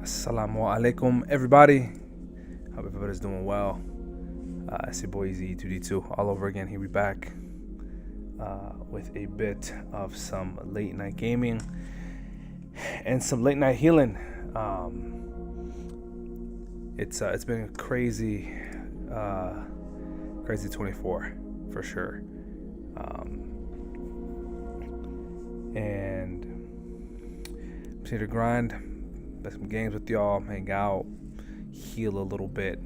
Assalamu alaikum, everybody. Hope everybody's doing well. It's your boy Z2D2 all over again. Here we back with a bit of some late night gaming and some late night healing. It's been a crazy 24 for sure. And I'm here to grind, play some games with y'all, hang out, heal a little bit.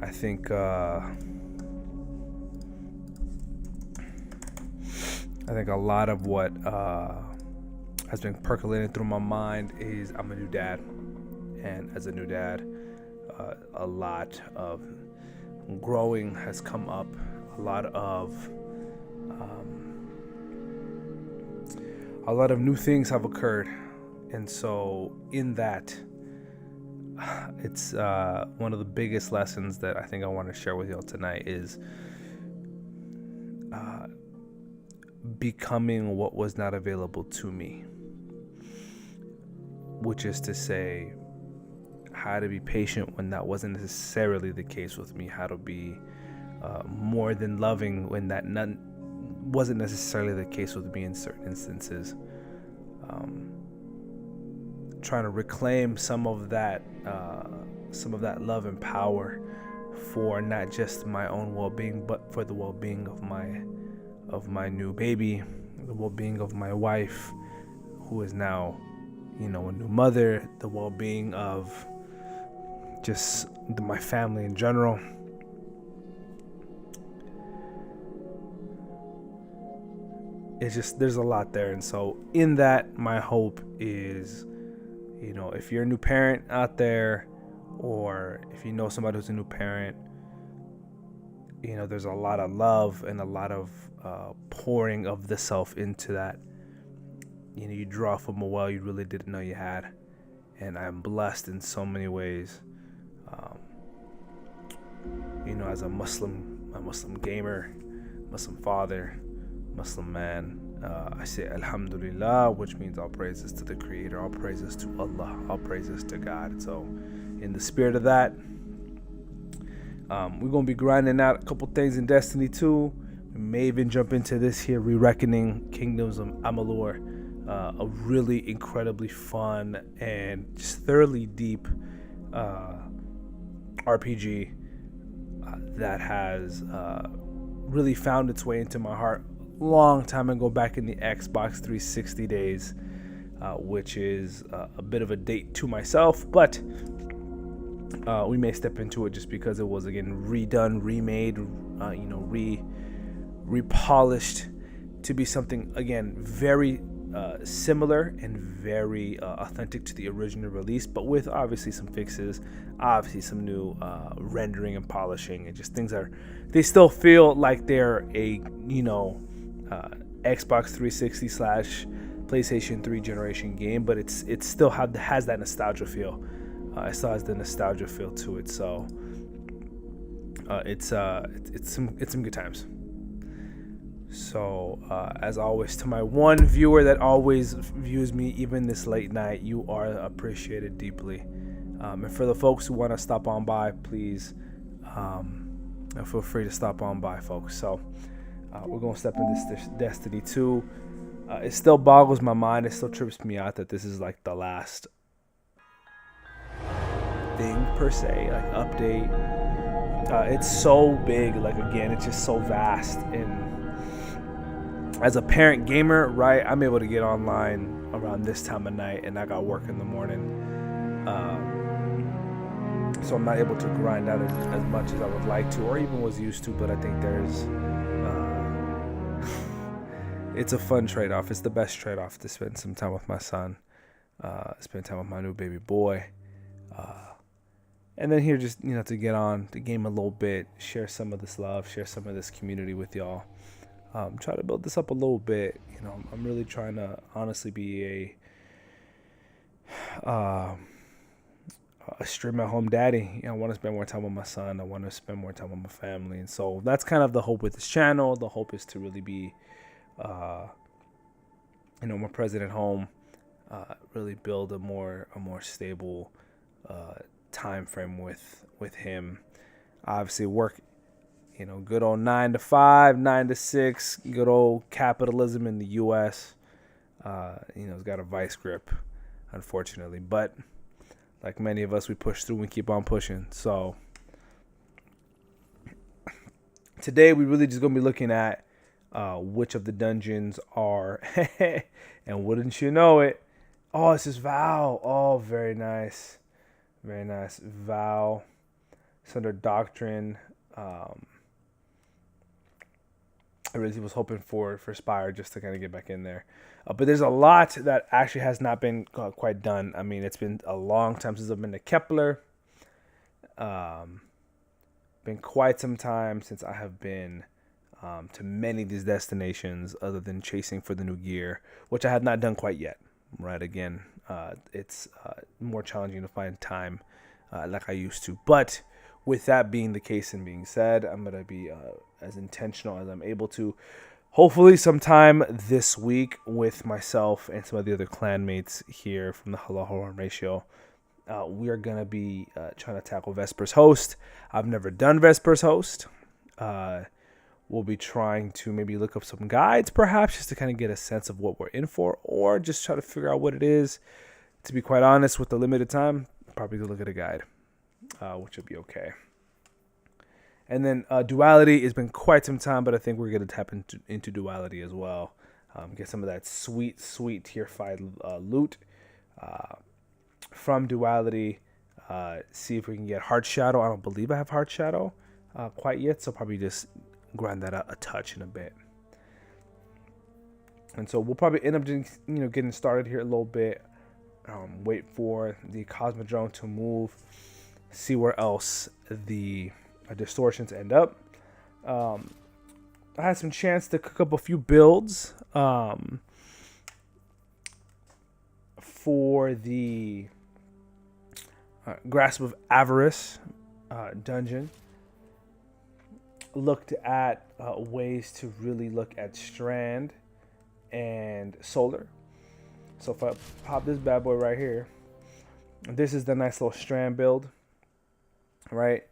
I think a lot of what has been percolating through my mind is I'm a new dad, and as a new dad, a lot of growing has come up. A lot of new things have occurred, and so in that, it's one of the biggest lessons that I think I want to share with y'all tonight is becoming what was not available to me, which is to say how to be patient when that wasn't necessarily the case with me, how to be more than loving when that wasn't necessarily the case with me in certain instances. Trying to reclaim some of that love and power for not just my own well-being, but for the well-being of my new baby, the well-being of my wife, who is now, a new mother, the well-being of just my family in general. It's just, there's a lot there. And so in that, my hope is, if you're a new parent out there, or if you know somebody who's a new parent, there's a lot of love and a lot of pouring of the self into that. You draw from a well you really didn't know you had. And I'm blessed in so many ways. As a Muslim gamer, Muslim father, Muslim man, I say Alhamdulillah, which means all praises to the Creator, all praises to Allah, all praises to God. So in the spirit of that, we're going to be grinding out a couple things in Destiny 2. We may even jump into this here, Re-Reckoning Kingdoms of Amalur, a really incredibly fun and just thoroughly deep RPG that has really found its way into my heart long time ago, back in the Xbox 360 days, which is a bit of a date to myself, but we may step into it just because it was, again, redone, remade, repolished to be something, again, very similar and very authentic to the original release, but with obviously some fixes, obviously some new rendering and polishing, and just things they still feel like they're a Xbox 360 / PlayStation 3 generation game, but it still has that nostalgia feel. It still has the nostalgia feel to it, so it's some good times. So as always, to my one viewer that always views me even this late night, you are appreciated deeply. And for the folks who want to stop on by, please feel free to stop on by, folks. So we're going to step into this Destiny 2. It still boggles my mind. It still trips me out that this is like the last thing per se, like update. It's so big, like, again, it's just so vast. And as a parent gamer, right, I'm able to get online around this time of night, and I got work in the morning. So I'm not able to grind out as much as I would like to, or even was used to, but I think there's it's a fun trade-off. It's the best trade-off to spend some time with my son, spend time with my new baby boy, and then here just, to get on, to game a little bit, share some of this love, share some of this community with y'all. Try to build this up a little bit. I'm really trying to honestly be a stream-at-home daddy. I want to spend more time with my son. I want to spend more time with my family, and so that's kind of the hope with this channel. The hope is to really be more present at home. Really build a more stable uh, time frame with him. Obviously, work, good old 9 to 5, 9 to 6, good old capitalism in the U.S. It's got a vice grip, unfortunately. But like many of us, we push through and keep on pushing. So today, we really just gonna be looking at which of the dungeons are, and wouldn't you know it? Oh, this is Val. Oh, very nice, very nice. Val. It's under Doctrine. I really was hoping for Spire just to kind of get back in there. But there's a lot that actually has not been quite done. I mean, it's been a long time since I've been to Kepler. Been quite some time since I have been to many of these destinations other than chasing for the new gear, which I had not done quite yet. Right, again, it's more challenging to find time like I used to. But with that being the case and being said, I'm going to be as intentional as I'm able to. Hopefully sometime this week with myself and some of the other clanmates here from the Halal Horror Ratio, we are going to be trying to tackle Vespers Host. I've never done Vespers Host. We'll be trying to maybe look up some guides, perhaps, just to kind of get a sense of what we're in for, or just try to figure out what it is. To be quite honest, with the limited time, probably go look at a guide, which would be okay. And then Duality, has been quite some time, but I think we're going to tap into Duality as well. Get some of that sweet, sweet tier 5 loot from Duality. See if we can get Heart Shadow. I don't believe I have Heart Shadow quite yet, so probably just grind that out a touch in a bit. And so we'll probably end up getting started here a little bit. Wait for the Cosmodrome to move. See where else the distortions end up. I had some chance to cook up a few builds for the Grasp of Avarice dungeon. Looked at ways to really look at Strand and Solar. So if I pop this bad boy right here, this is the nice little Strand build, right?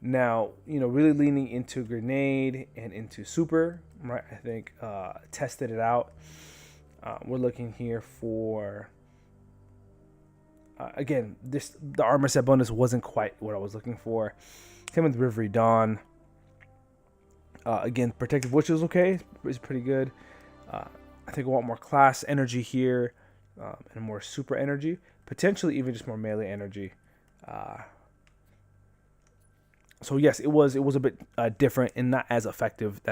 Now, really leaning into Grenade and into Super, right? I think tested it out. We're looking here for, again, the armor set bonus wasn't quite what I was looking for. Same with Rivery Dawn. Again, Protective Witch is okay. It's pretty good. I think I want more class energy here and more super energy. Potentially even just more melee energy. So yes, it was a bit different and not as effective.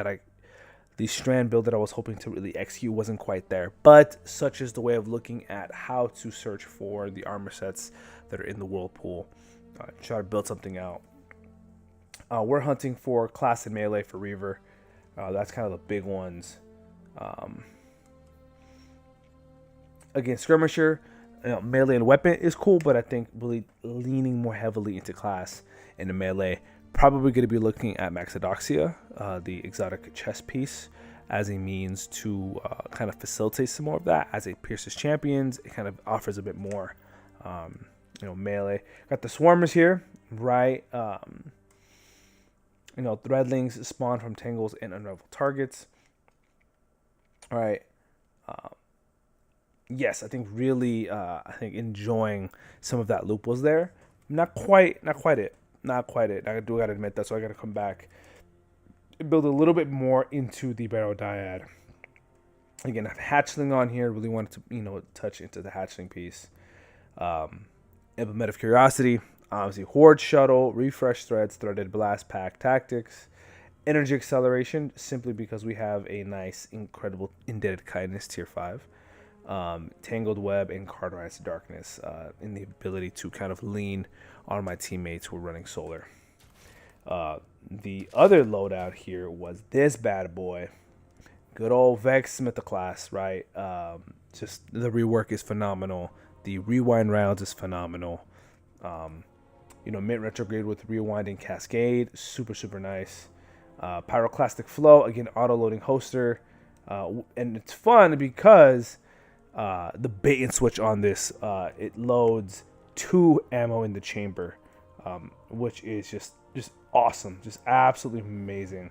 The Strand build that I was hoping to really execute wasn't quite there. But such is the way of looking at how to search for the armor sets that are in the Whirlpool. Try to build something out. We're hunting for class and melee for Reaver. That's kind of the big ones. Again, Skirmisher, melee and weapon is cool, but I think really leaning more heavily into class and the melee. Probably going to be looking at Maxodoxia, the exotic chess piece, as a means to kind of facilitate some more of that. As it pierces champions, it kind of offers a bit more, melee. Got the Swarmers here, right? Threadlings spawn from tangles and unravel targets. All right. Yes, I think really, enjoying some of that loop was there. Not quite it. I do gotta admit that, so I gotta come back and build a little bit more into the Barrow Dyad. Again, I have Hatchling on here. Really wanted to, touch into the Hatchling piece. Implement of Curiosity. Obviously, Horde Shuttle, Refresh Threads, Threaded Blast Pack Tactics, Energy Acceleration, simply because we have a nice, incredible Indebted Kindness Tier 5. Tangled Web and Cardized Darkness in the ability to kind of lean on my teammates who are running Solar. The other loadout here was this bad boy. Good old Vex Mythoclast, right? Just the rework is phenomenal. The rewind rounds is phenomenal. Mid retrograde with rewinding Cascade, super, super nice. Pyroclastic Flow, again, auto-loading hoster. And it's fun because the bait and switch on this. It loads 2 ammo in the chamber, which is just awesome, just absolutely amazing.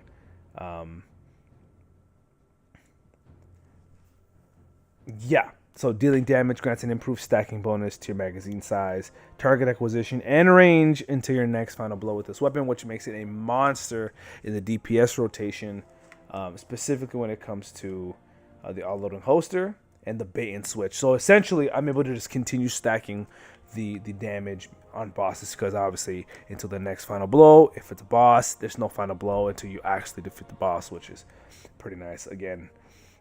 Yeah. So dealing damage grants an improved stacking bonus to your magazine size, target acquisition, and range into your next final blow with this weapon, which makes it a monster in the DPS rotation, specifically when it comes to the all-loading holster and the bait and switch. So essentially, I'm able to just continue stacking the damage on bosses, because obviously until the next final blow, if it's a boss, there's no final blow until you actually defeat the boss, which is pretty nice. Again,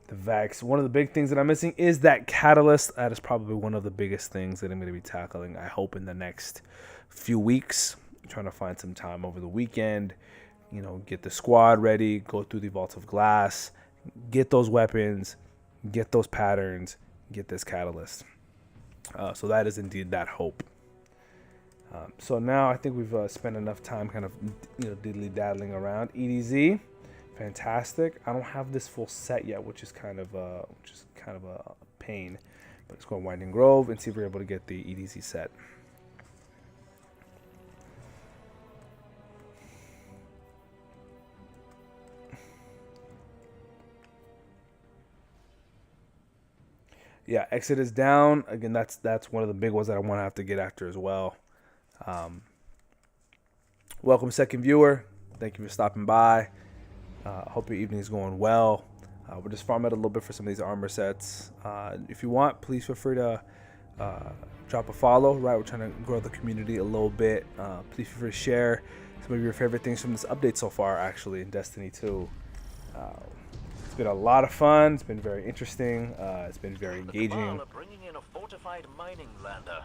the Vex. One of the big things that I'm missing is that catalyst. That is probably one of the biggest things that I'm going to be tackling, I hope, in the next few weeks. I'm trying to find some time over the weekend, get the squad ready, go through the Vault of Glass, get those weapons, get those patterns, get this catalyst. So that is indeed that hope. So now I think we've spent enough time kind of diddly-daddling around. EDZ. Fantastic. I don't have this full set yet, which is kind of a pain. But let's go to Winding Grove and see if we're able to get the EDZ set. Yeah, Exit is down. Again, that's one of the big ones that I want to have to get after as well. Welcome, second viewer. Thank you for stopping by. Hope your evening is going well. We're just farming a little bit for some of these armor sets. If you want, please feel free to drop a follow. Right, we're trying to grow the community a little bit. Please feel free to share some of your favorite things from this update so far, actually, in Destiny 2. It's been a lot of fun. It's been very interesting. It's been very engaging. The Cabal are bringing in a fortified mining lander.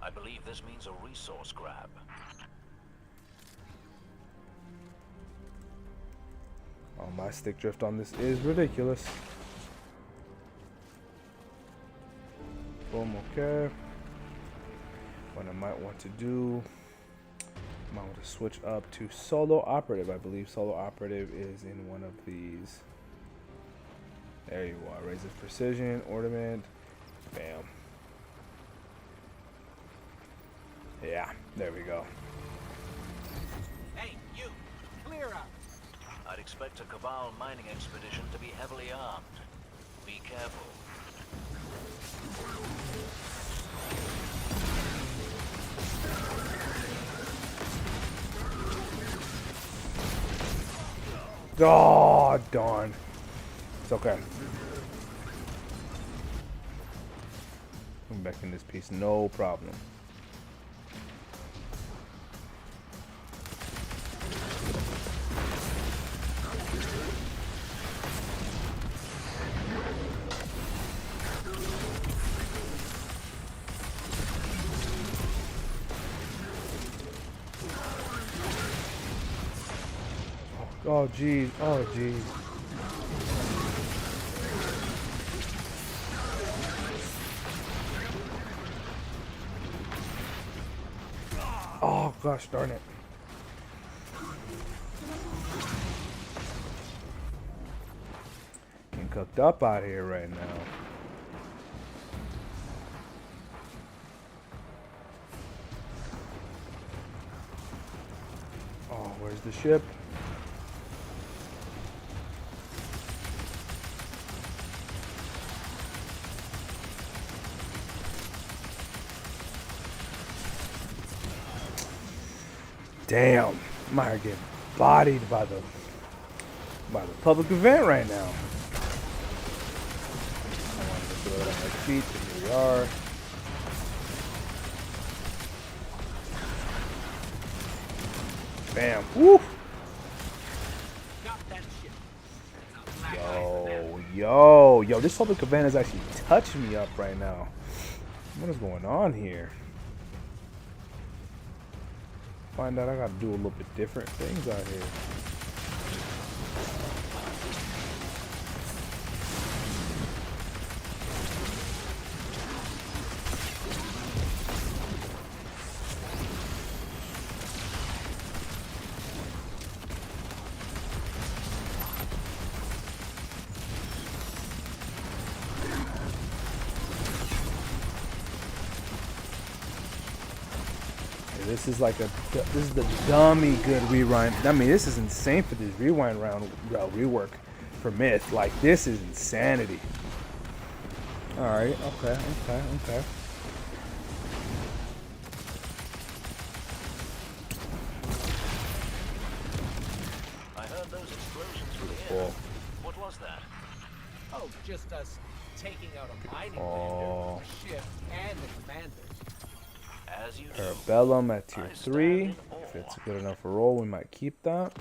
I believe this means a resource grab. Oh, my stick drift on this is ridiculous. Boom, okay. What I might want to do, I might want to switch up to Solo Operative. I believe Solo Operative is in one of these. There you are. Raise its precision, ornament. Bam. Yeah, there we go. Hey, you! Clear up! I'd expect a Cabal mining expedition to be heavily armed. Be careful. Oh, darn. It's okay. I'm back in this piece, no problem. Oh, geez. Oh, geez. Oh, gosh darn it. Getting cooked up out here right now. Oh, where's the ship? Damn, I'm out here getting bodied by the public event right now. I wanted to throw it on my feet, but here we are. Bam. Woo! Yo, this public event is actually touching me up right now. What is going on here? Find out I gotta do a little bit different things out here. this is like this is the dummy good rewind. I mean, this is insane for this rewind round rework for Myth. Like, this is insanity. All right, okay. I heard those explosions from Cool. here. What was that? Oh, just us taking out a mining Oh. lander, a ship, and the commander. As you do. Parabellum at tier I stand 3. in If awe. it's a good enough for roll, we might keep that.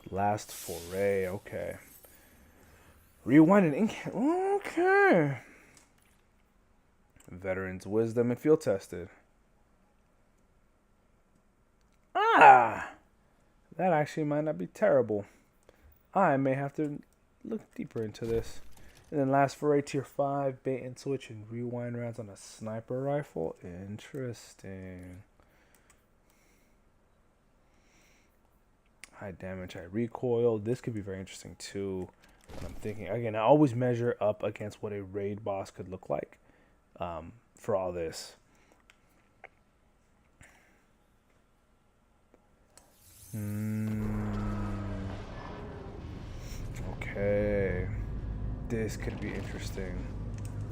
Last foray, okay. Rewind and ink. Okay. Veteran's wisdom and field tested. Ah! That actually might not be terrible. I may have to look deeper into this. And then last foray, tier 5, bait and switch and rewind rounds on a sniper rifle. Interesting. High damage, high recoil. This could be very interesting too. When I'm thinking, again, I always measure up against what a raid boss could look like for all this. Okay. This could be interesting.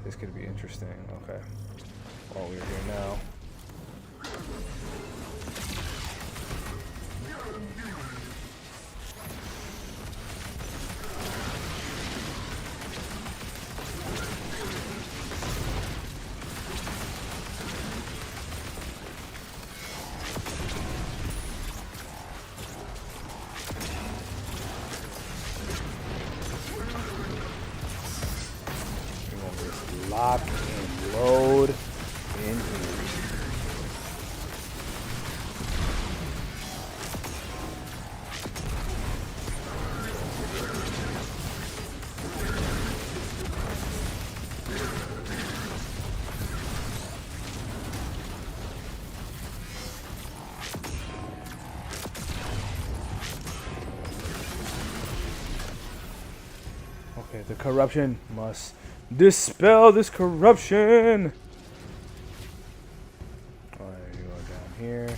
Okay. Well, we're here now. We're gonna just lock and load in here. Okay, the corruption must dispel this corruption. Alright, you go down here.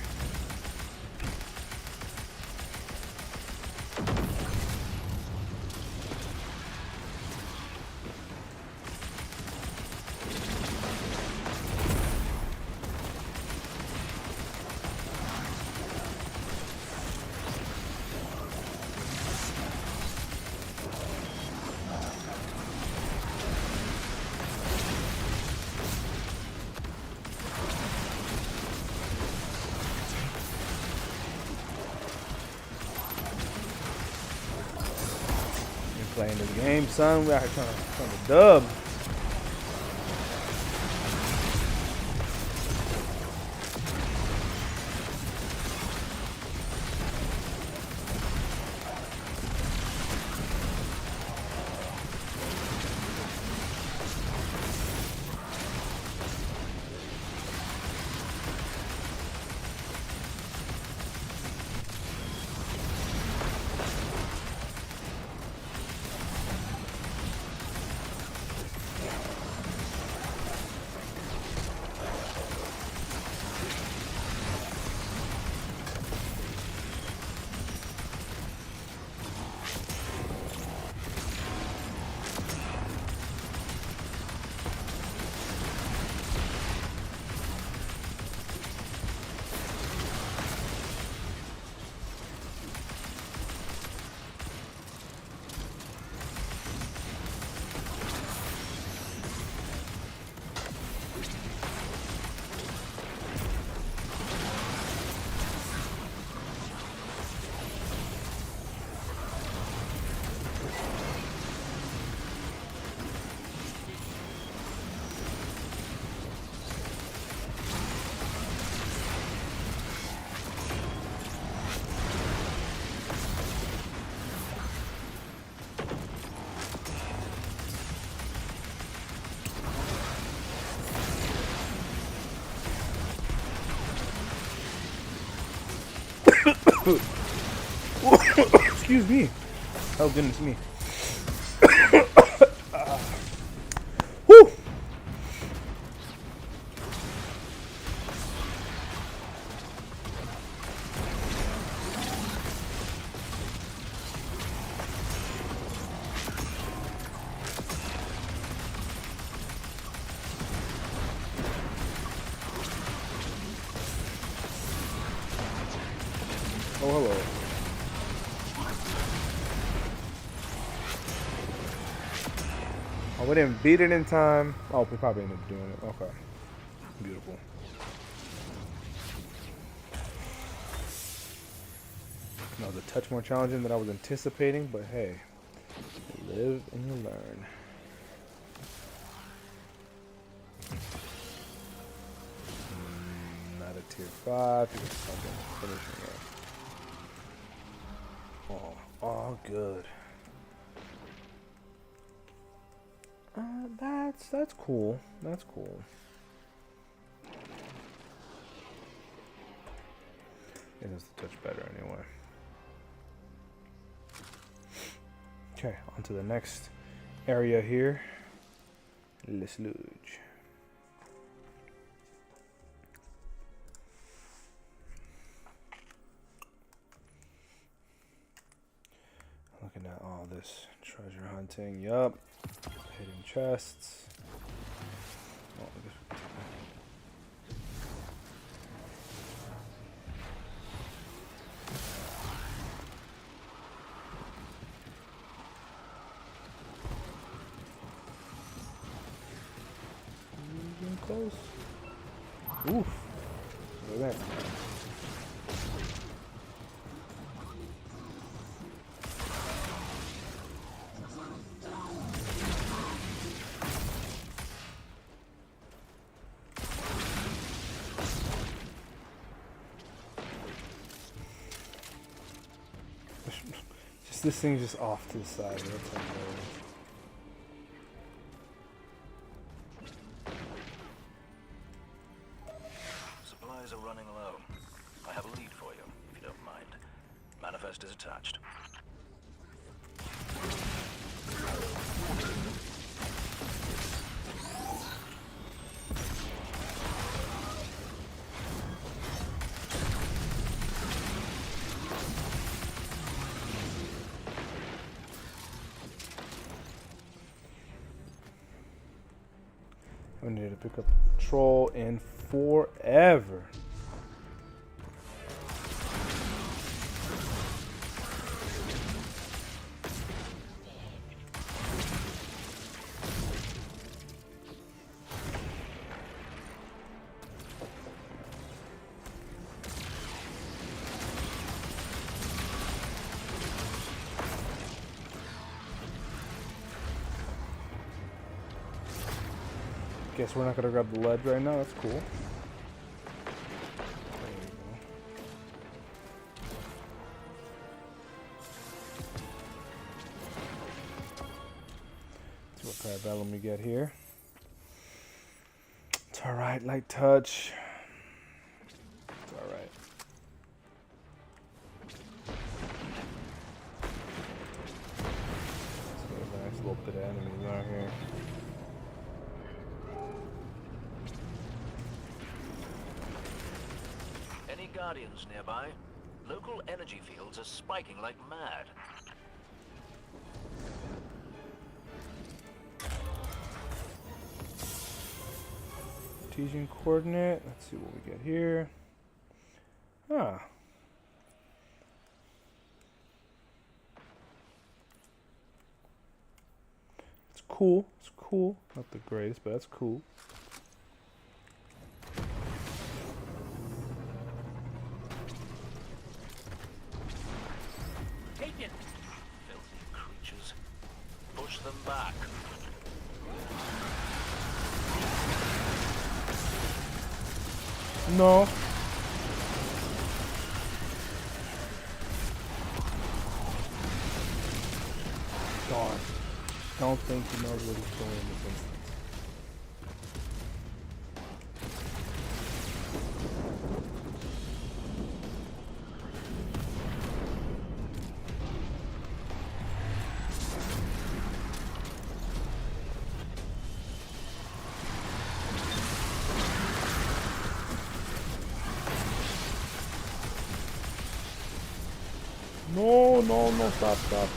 Playing this game, son. We out here trying to dub. Excuse me. Oh, goodness me. Woo! Oh, we didn't beat it in time. Oh, we probably ended up doing it. Okay. Beautiful. No, the touch more challenging than I was anticipating, but hey, you live and you learn. Not a tier 5. You can finish it. Oh, good. That's cool. That's cool. It is the touch better anyway. Okay, on to the next area here. Les Luge. Looking at all this treasure hunting. Yup. Hidden chests. Oh, I guess we can take that. Getting close. Oof. Look at that. Just this thing's just off to the side. That's okay. Supplies are running low. I have a lead for you, if you don't mind. Manifest is attached. I need to pick up the troll in forever. Guess we're not gonna grab the ledge right now. That's cool. There we go. Let's see what Parabellum we get here. It's alright, light touch. It's alright. Let's get a nice little bit of enemies out here. Any Guardians nearby? Local energy fields are spiking like mad. Cartesian coordinate. Let's see what we get here. Ah. It's cool. It's cool. Not the greatest, but that's cool. Take it. Filthy creatures. Push them back. No. Darn. Don't think he knows what he's doing in this instance. No, no, no, stop, stop.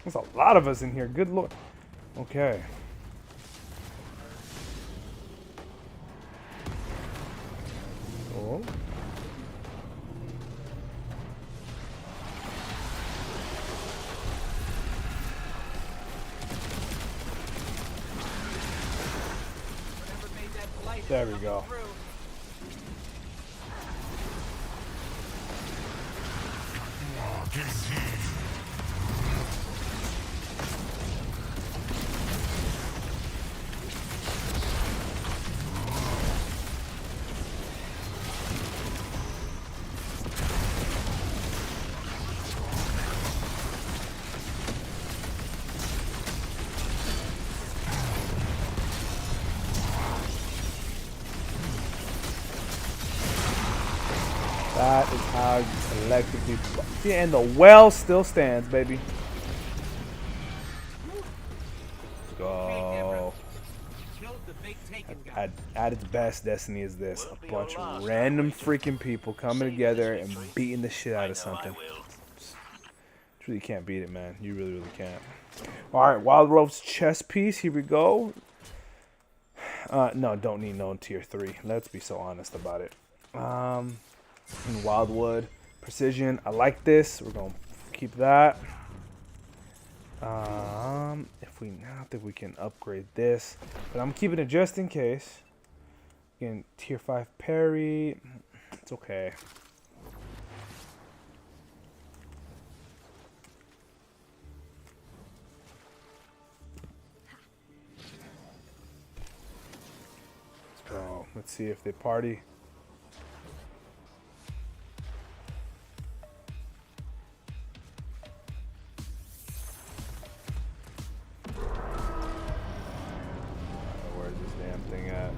There's a lot of us in here. Good lord. Okay. Oh. Whatever made that blight There we coming go. through. That is how you selectively. Yeah, and the well still stands, baby. Let's go. Killed the big taken guy. At its best, Destiny is this: Won't a be bunch your of last, random Outrager. freaking people coming Save together this and victory. beating the shit I out of know something. I will. You really can't beat it, man. You really, really can't. All right, Wild Rope's chess piece. Here we go. No, don't need no tier 3. Let's be so honest about it. And Wildwood Precision. I like this. We're gonna keep that. If we now think we can upgrade this, but I'm keeping it just in case. Again, tier 5 parry. It's okay. So let's see if they party. Where's this damn thing at?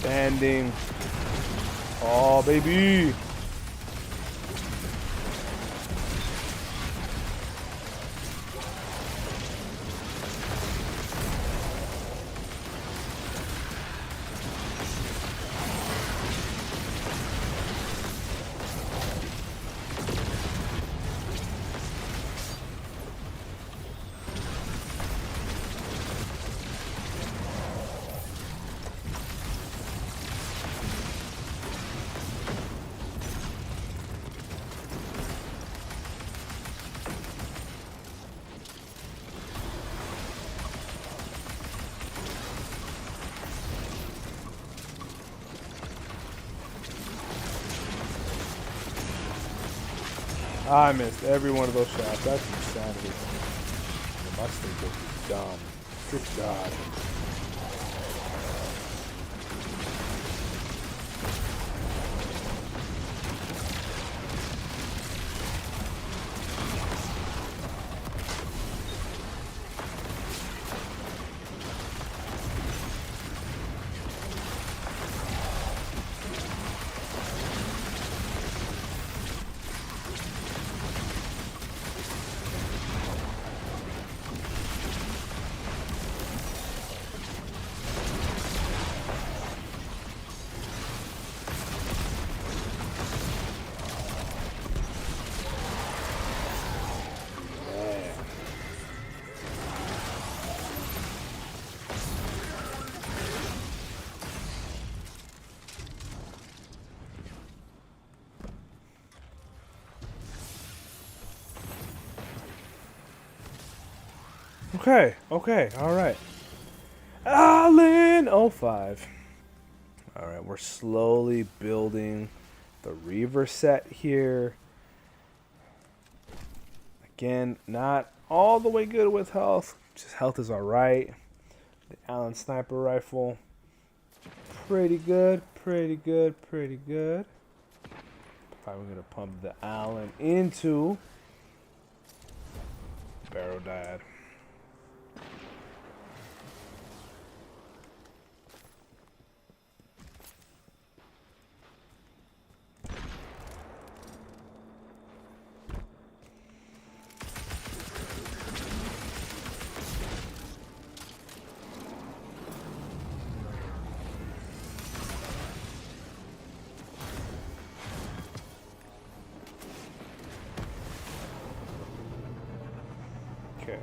Standing. Oh, baby. I missed every one of those shots. That's insanity. The Mustang is dumb. Good God. Okay, alright. Allen 05. Alright, we're slowly building the Reaver set here. Again, not all the way good with health. Just health is alright. The Allen sniper rifle. Pretty good. Probably gonna pump the Allen into Barrow Dad. Okay.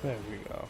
There we go.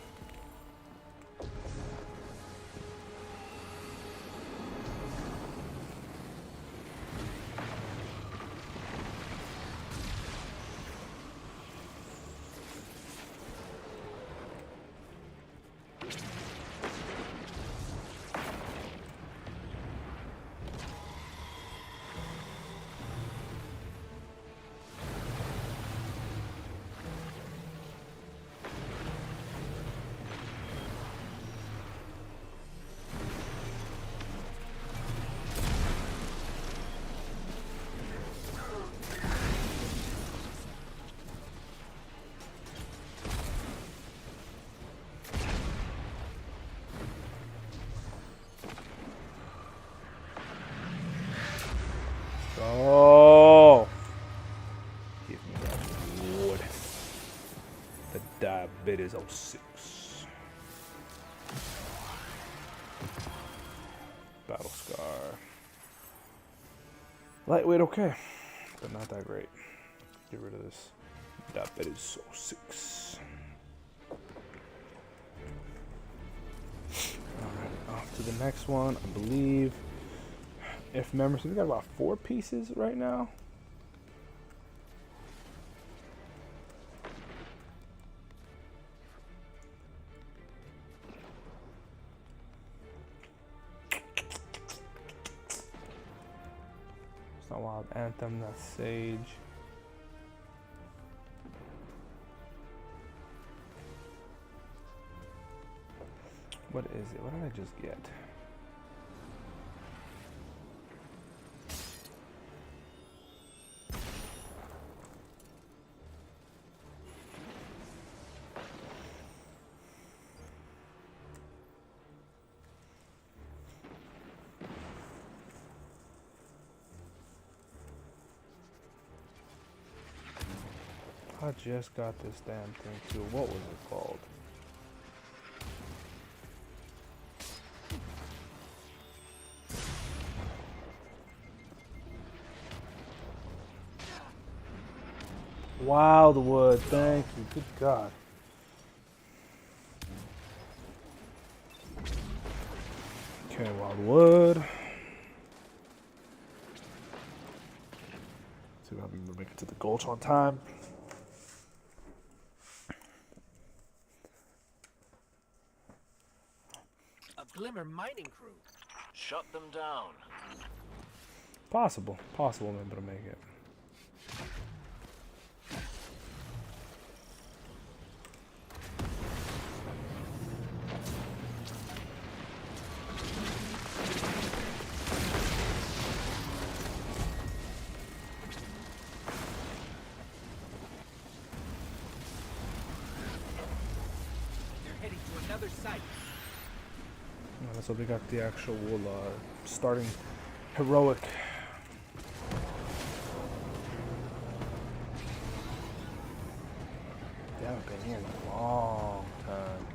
Oh, give me that wood. The Diabetes 06. Battle Scar. Lightweight, okay, but not that great. Get rid of this. Diabetes 06. Alright, off to the next one, I believe. If memory serves, we got about 4 pieces right now. It's not Wild Anthem, that's Sage. What is it? What did I just get? I just got this damn thing too. What was it called? Wildwood, thank you. Good God. Okay, Wildwood. See if I can make it to the Gulch on time. A Glimmer mining crew. Shut them down. Possible I'm able to make it. Another site. So we got the actual starting heroic. They haven't been here in a long time.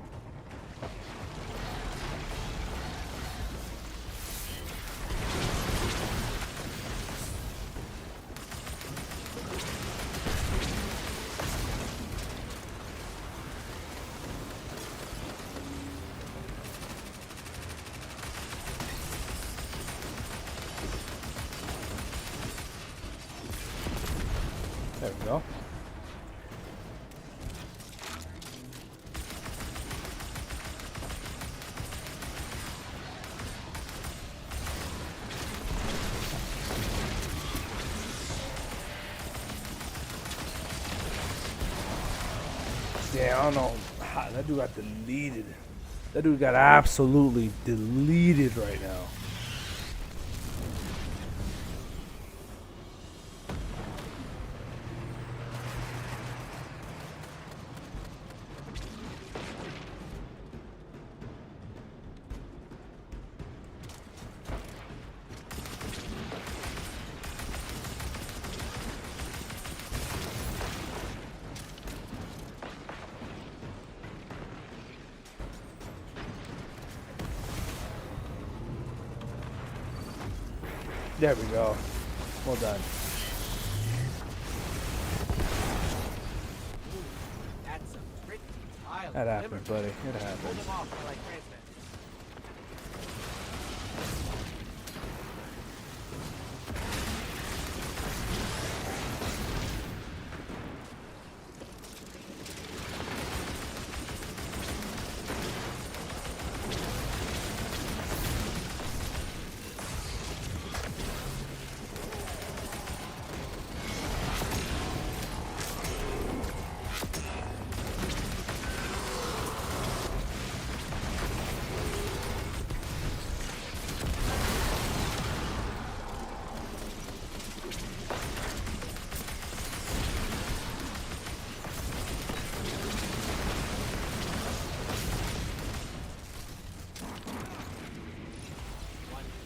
There we go. Yeah, I don't know how that dude got deleted. That dude got absolutely deleted right now. There we go. Well done. That's a pretty tile. That happens, buddy. It Hold happens. them off while I transmit.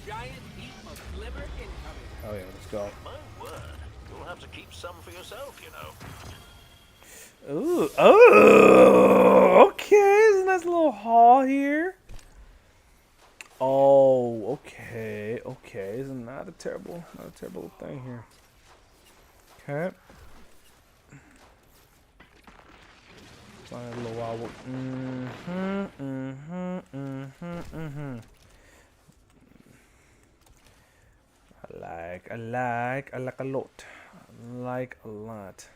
Giant heap of glimmer incoming. Oh yeah, let's go. My word. You'll have to keep some for yourself, you know. Ooh, oh, okay. There's a nice little haul here. Oh, okay, okay. It's not a terrible thing here. Okay. Find a little while. I like a lot. I like a lot.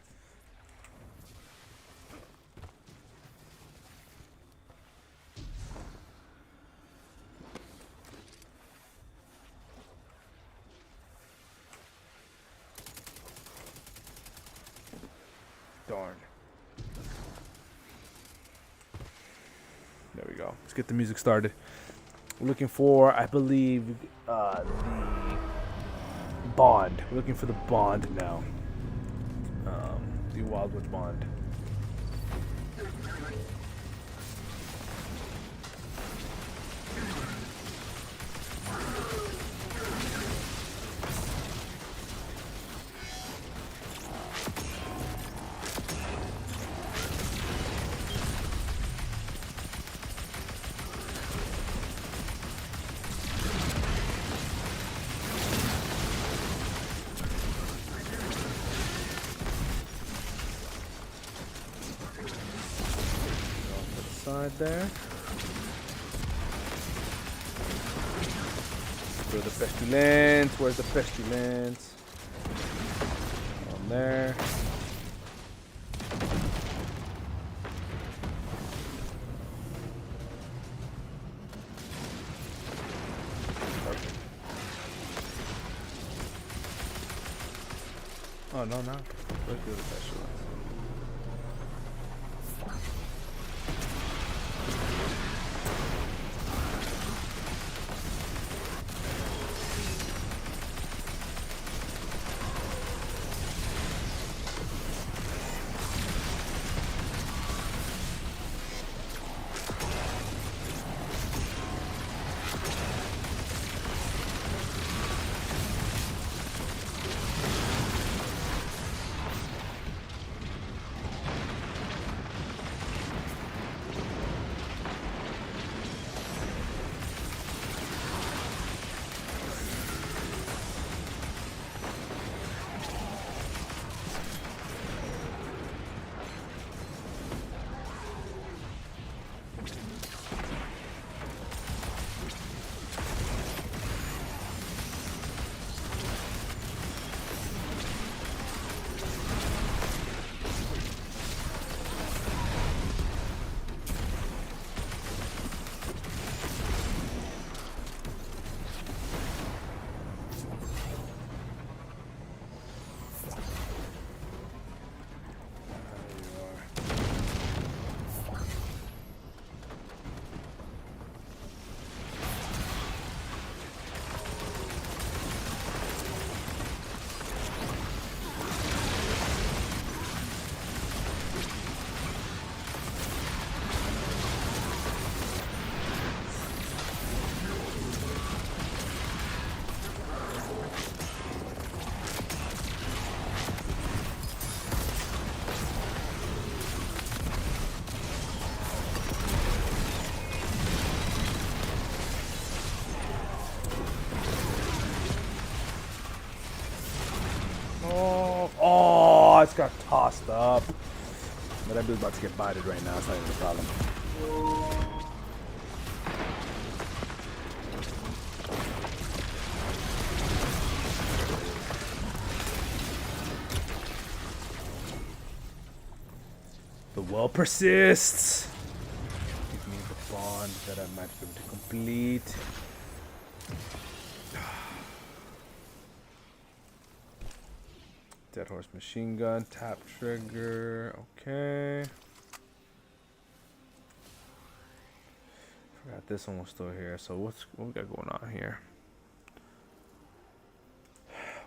Darn. There we go. Let's get the music started. We're looking for, I believe, the Bond. We're looking for the Bond now. The Wildwood Bond. Side there. Where's the pestilence? Where's the pestilence? On there. Perfect. Oh no, no. Let's do the pestilence. just got tossed up. But that dude's about to get bited right now. It's not even a problem. The well persists. Give me the bond that I might be able to complete. Dead horse machine gun, tap trigger, okay. Forgot this one was still here. So what we got going on here?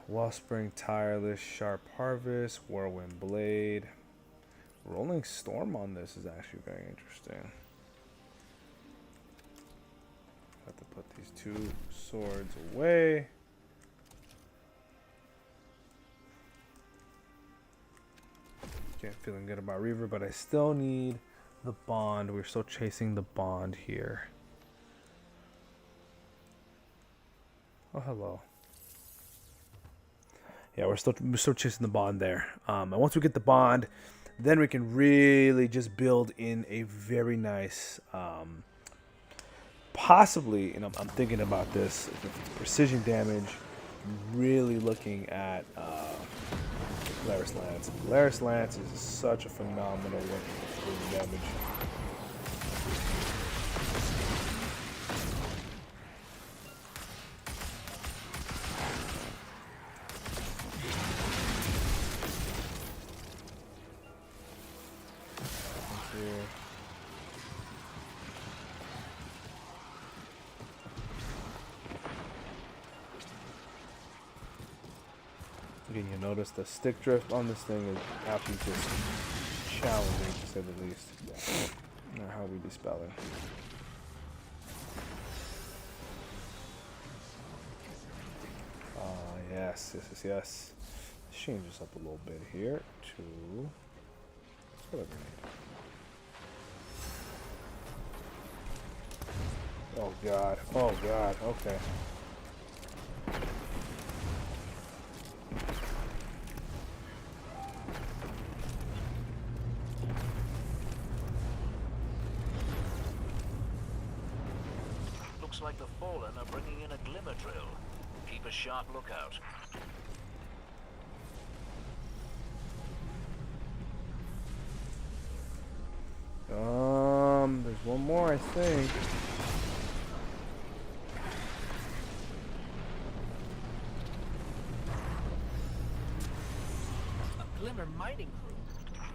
Wellspring, tireless, sharp harvest, whirlwind blade. Rolling storm on this is actually very interesting. Have to put these two swords away. Feeling good about Reaver, but I still need the bond. We're still chasing the bond here. Oh, hello. Yeah, we're still chasing the bond there. And once we get the bond, then we can really just build in a very nice, possibly, and I'm thinking about this, if it's precision damage, really looking at Polaris Lance. Polaris Lance is such a phenomenal weapon for precision damage. Again, you notice the stick drift on this thing is absolutely just challenging, to say the least. Now, how we dispel it? Yes. Let's change this up a little bit here to whatever. Oh God, okay. Looks like the Fallen are bringing in a glimmer drill. Keep a sharp lookout. There's one more, I think. A Glimmer mining crew.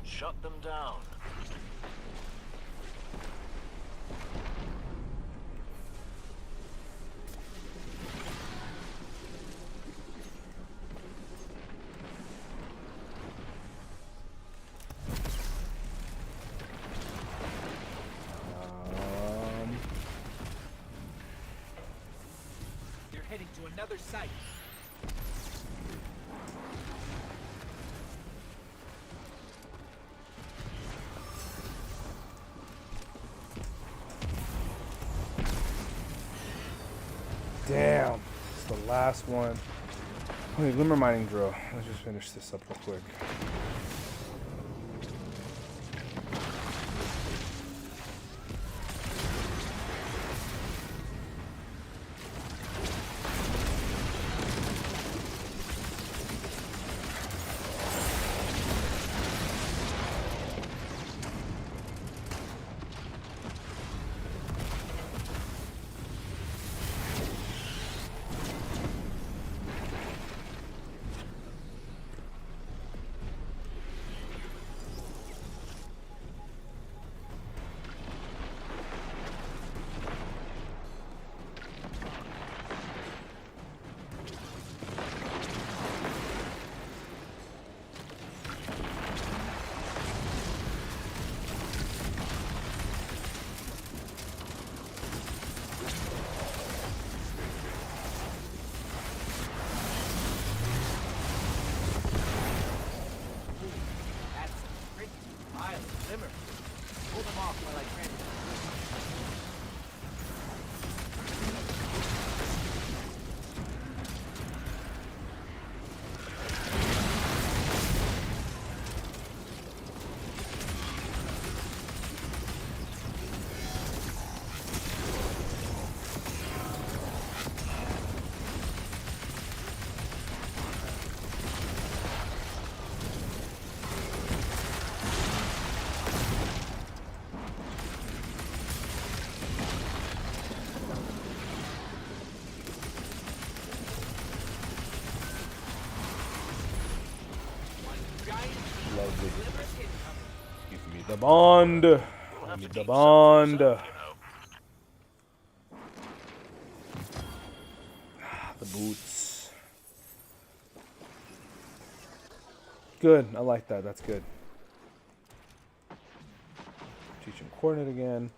Shut them down. You're heading to another site. Damn, it's the last one. Okay, Glimmer Mining Drill. Let's just finish this up real quick. That's a pretty pile of Glimmer. Pull them off while I transfer. Give me the bond. We'll Give have me to the keep some bond. to yourself, The boots. Good. I like that. That's good. Teaching coordinate again.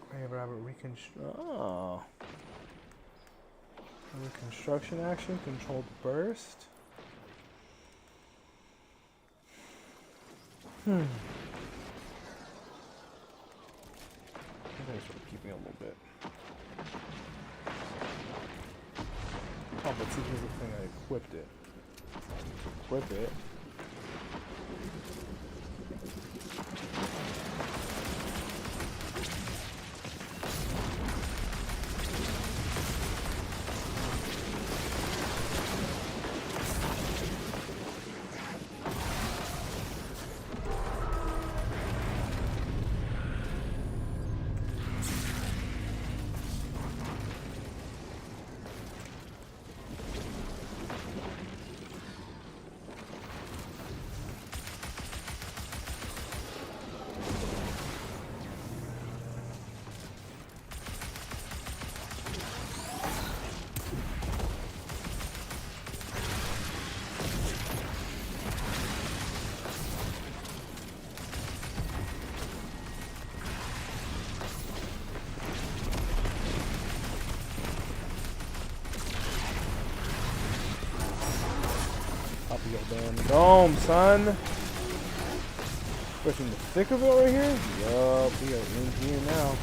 Grave rabbit reconstruct. Oh. Reconstruction action. Controlled burst. I think I sort of keeping it a little bit. Oh, but see, here's the thing. I equipped it. So I need to equip it. Top of your damn dome, son. Pushing the thick of it right here? Yup, we are in here now.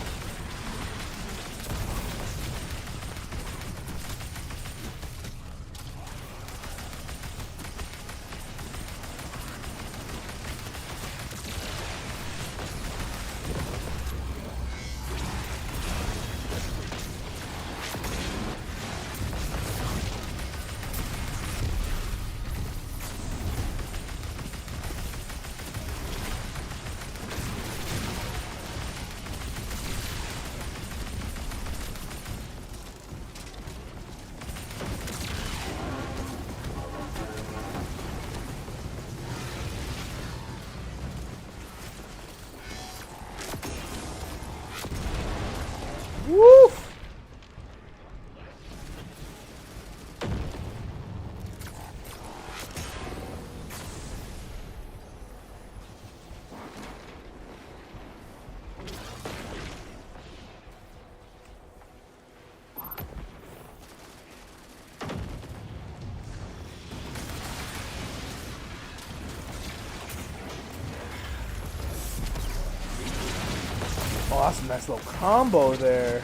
Woof! Oh, that's a nice little combo there.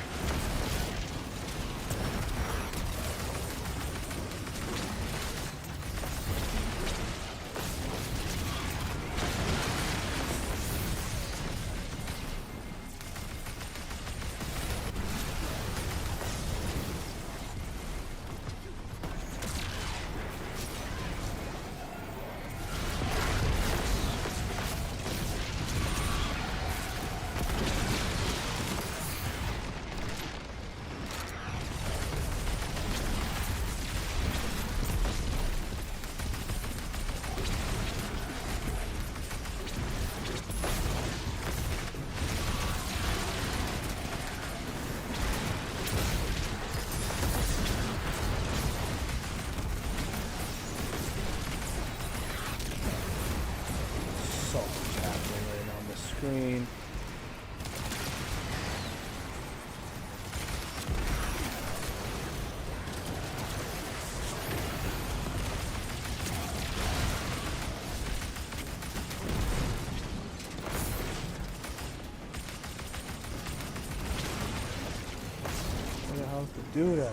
So much happening right on the screen. Where the hell's the dude at?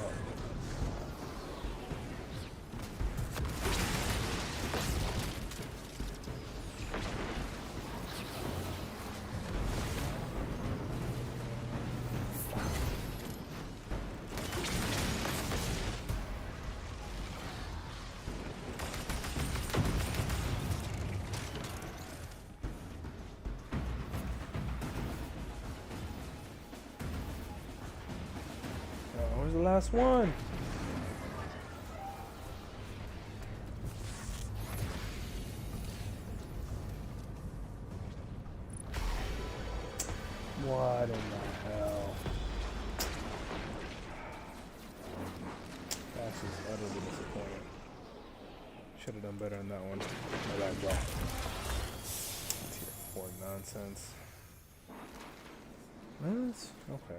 Where's the last one? What in the hell? That's just utterly disappointing. Should have done better on that one. My bad, bro. Tier 4 nonsense. That's okay.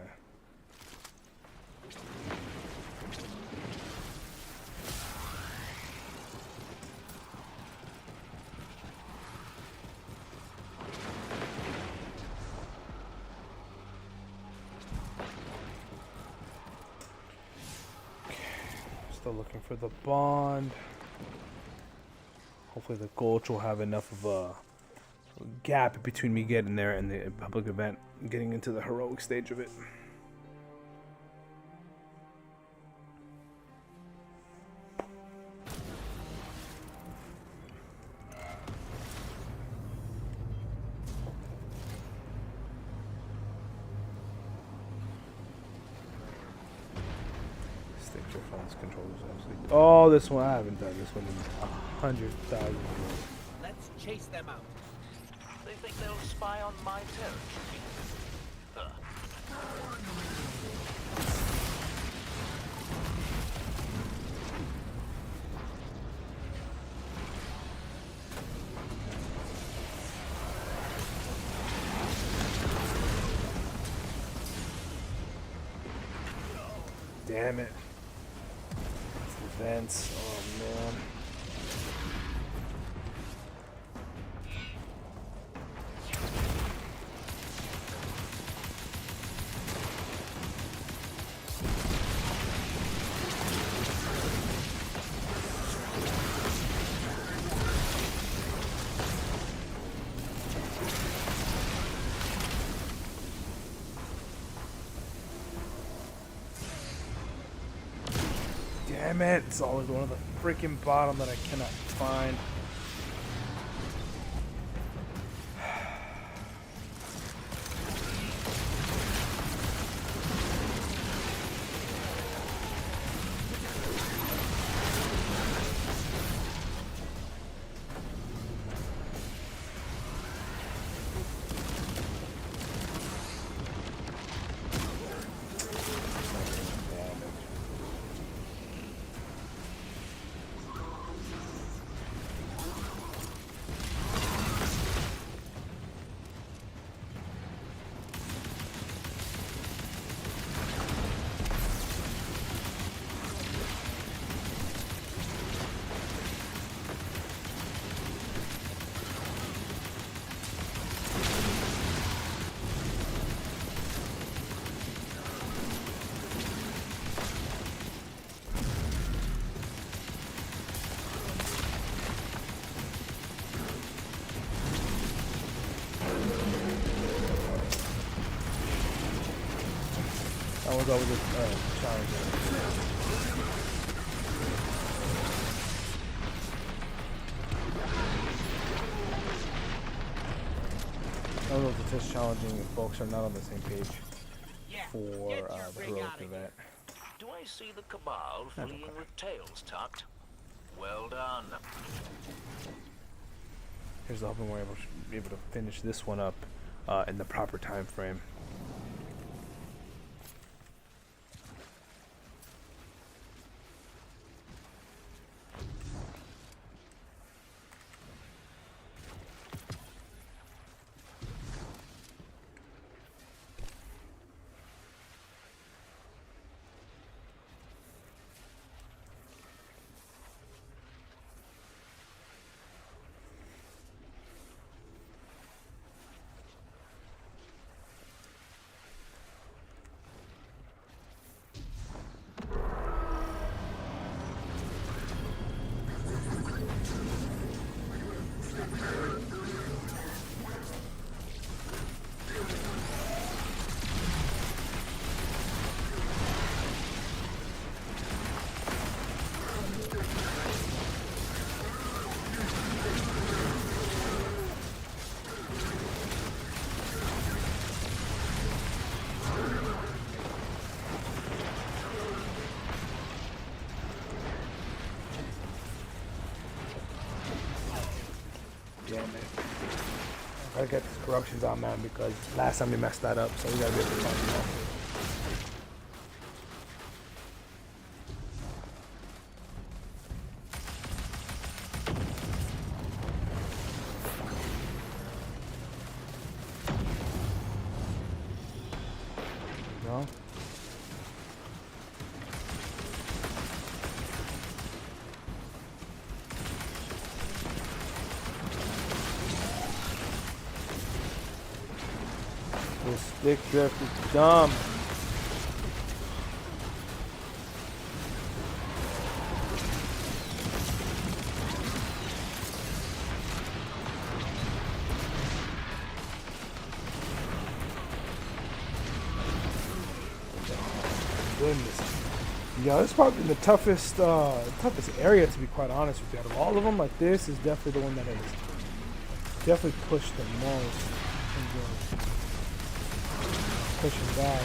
Still looking for the bond. Hopefully the Gulch will have enough of a gap between me getting there and the public event, getting into the heroic stage of it. Sticks or phones, controllers, absolutely. Oh, this one I haven't done. This one in 100,000 years. Let's chase them out. They think they'll spy on my territory. Damn it. It's the vents. Oh man. Damn it, it's always one of the freaking bottom that I cannot find. That was always a challenge. That was just challenging if folks are not on the same page Yeah. for Get your the rig heroic out of here. event. Do I see the Cabal That's fleeing okay. with tails tucked? Well done. Here's the hoping we're able to finish this one up in the proper time frame. Gotta get these corruptions out, man, because last time we messed that up, so we gotta be able to find them all. No? This stick drift is dumb. Goodness. Yeah, this is probably the toughest area, to be quite honest with you. Out of all of them, like this is definitely the one that is definitely pushed the most. Pushing back.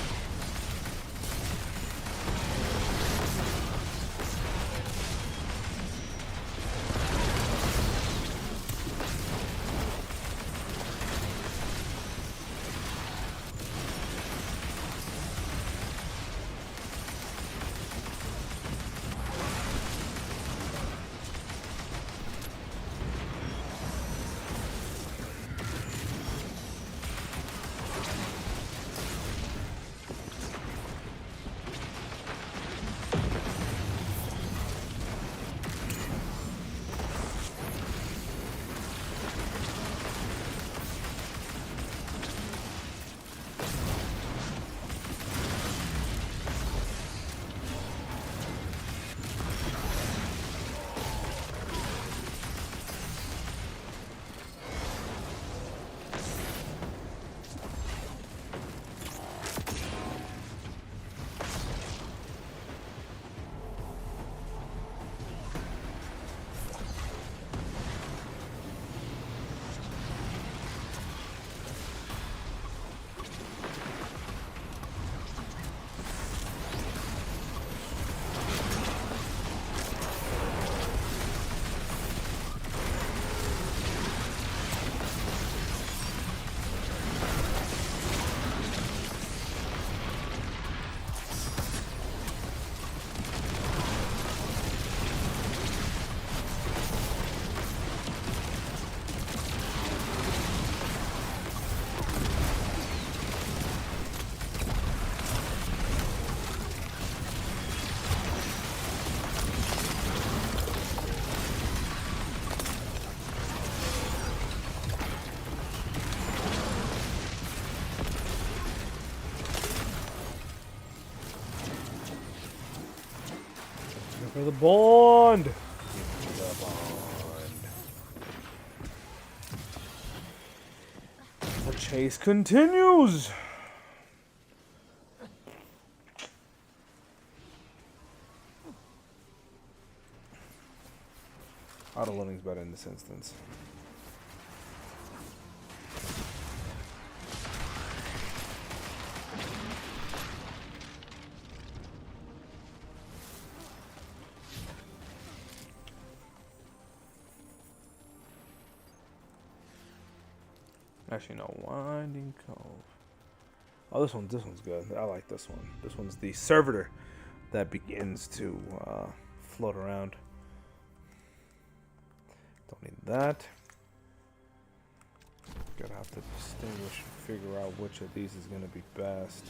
For the bond. The chase continues. Auto loading's better in this instance. Actually, no, Winding Cove. Oh, this one's good. I like this one. This one's the servitor that begins to float around. Don't need that. Gotta have to distinguish and figure out which of these is gonna be best.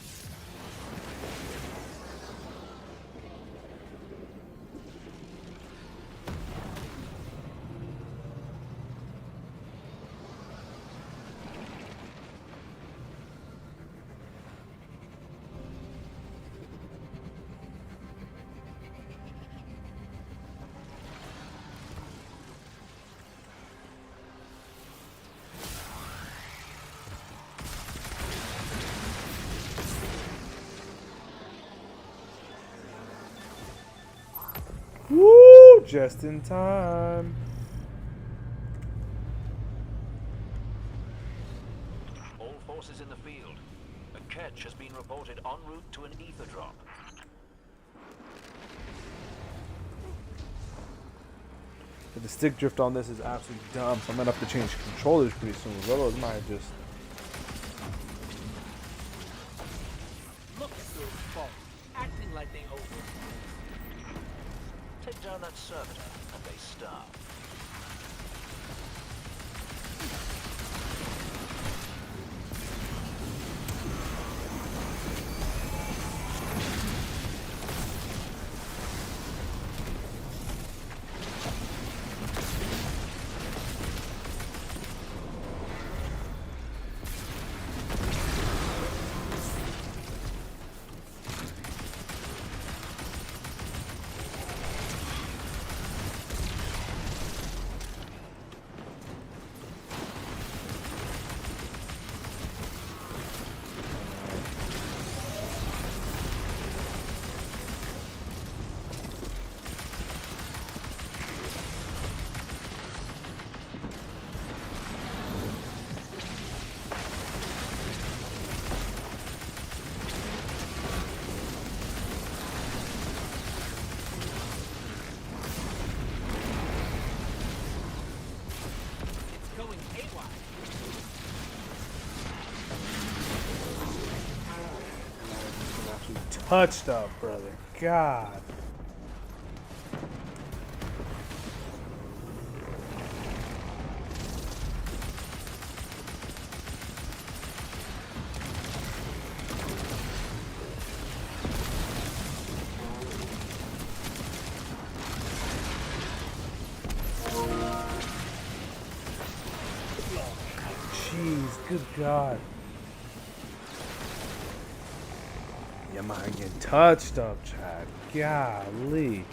Woo! Just in time. All forces in the field. A catch has been reported en route to an ether drop. But the stick drift on this is absolutely dumb, so I'm gonna have to change controllers pretty soon. Otherwise, I might just. Look at those folks, acting like they owe us. Take down that servitor, and they starve. It's going haywire. Touched up, brother. God. Jeez, good God. Yeah, man, getting touched up, Chad. Golly.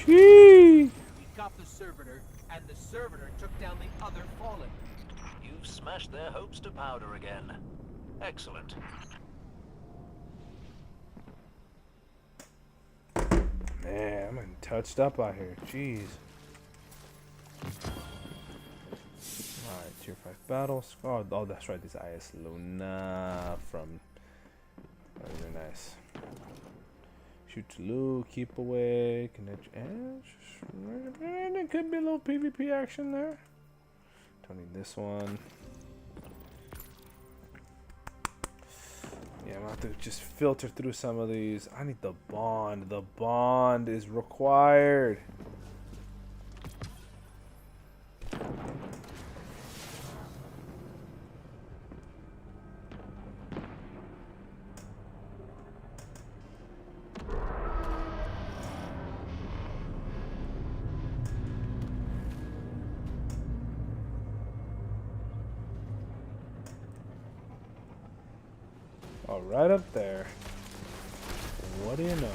Sheesh. We got the servitor, and the servitor took down the other fallen. You've smashed their hopes to powder again. Excellent. Man, I'm getting touched up out here. Jeez. Alright, tier 5 battle. Oh, that's right. This IS Luna from. Very nice. Shoot to loot, keep away, connect edge. There could be a little PvP action there. Don't need this one. Yeah, I'm gonna have to just filter through some of these. I need the bond. The bond is required. Oh, right up there. What do you know?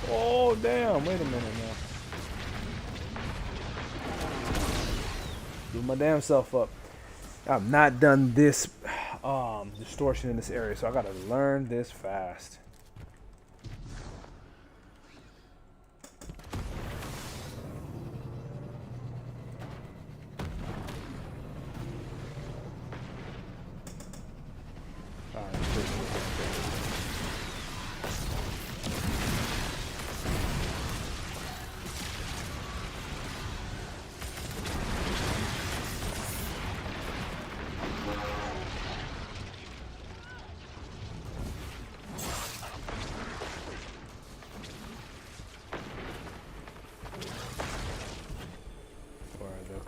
Oh, damn. Wait a minute now. Blew my damn self up. I've not done this distortion in this area, so I gotta learn this fast.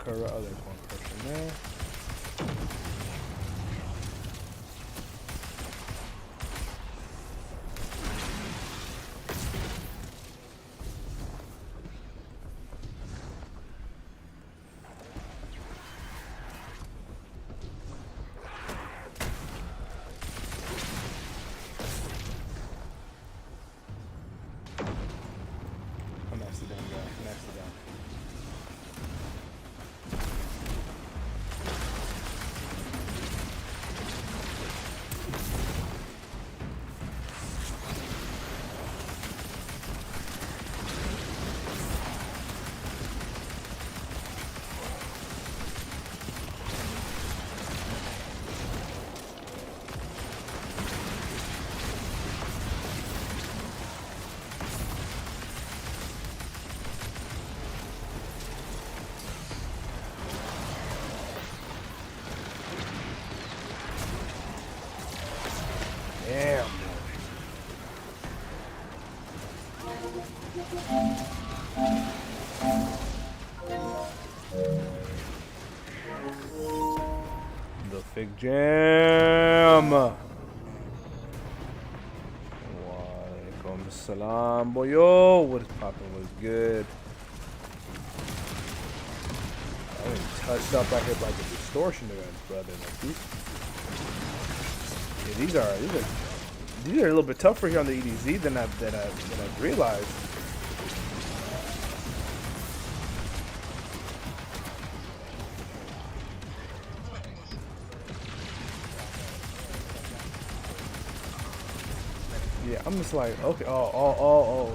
Other one person there. Mastodon guy. Mastodon. Damn. The fig jam. Walaikum salam, boyo. What is poppin'? What's good? I been touched up out here by the distortion events, brother. Like these are a little bit tougher here on the EDZ than I've realized. Yeah, I'm just like, okay, oh.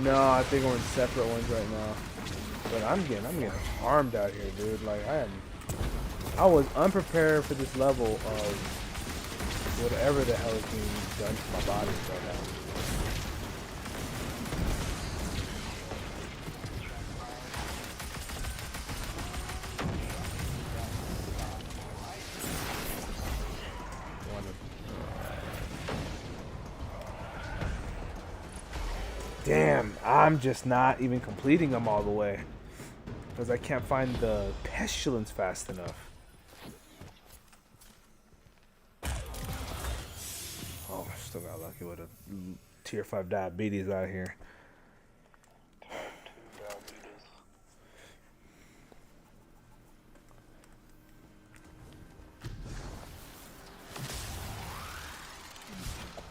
No, I think we're in separate ones right now. But I'm getting harmed out here, dude. Like I was unprepared for this level of whatever the hell is being done to my body right now. Damn, I'm just not even completing them all the way because I can't find the pestilence fast enough. Oh, still got lucky with a tier 5 diabetes out here.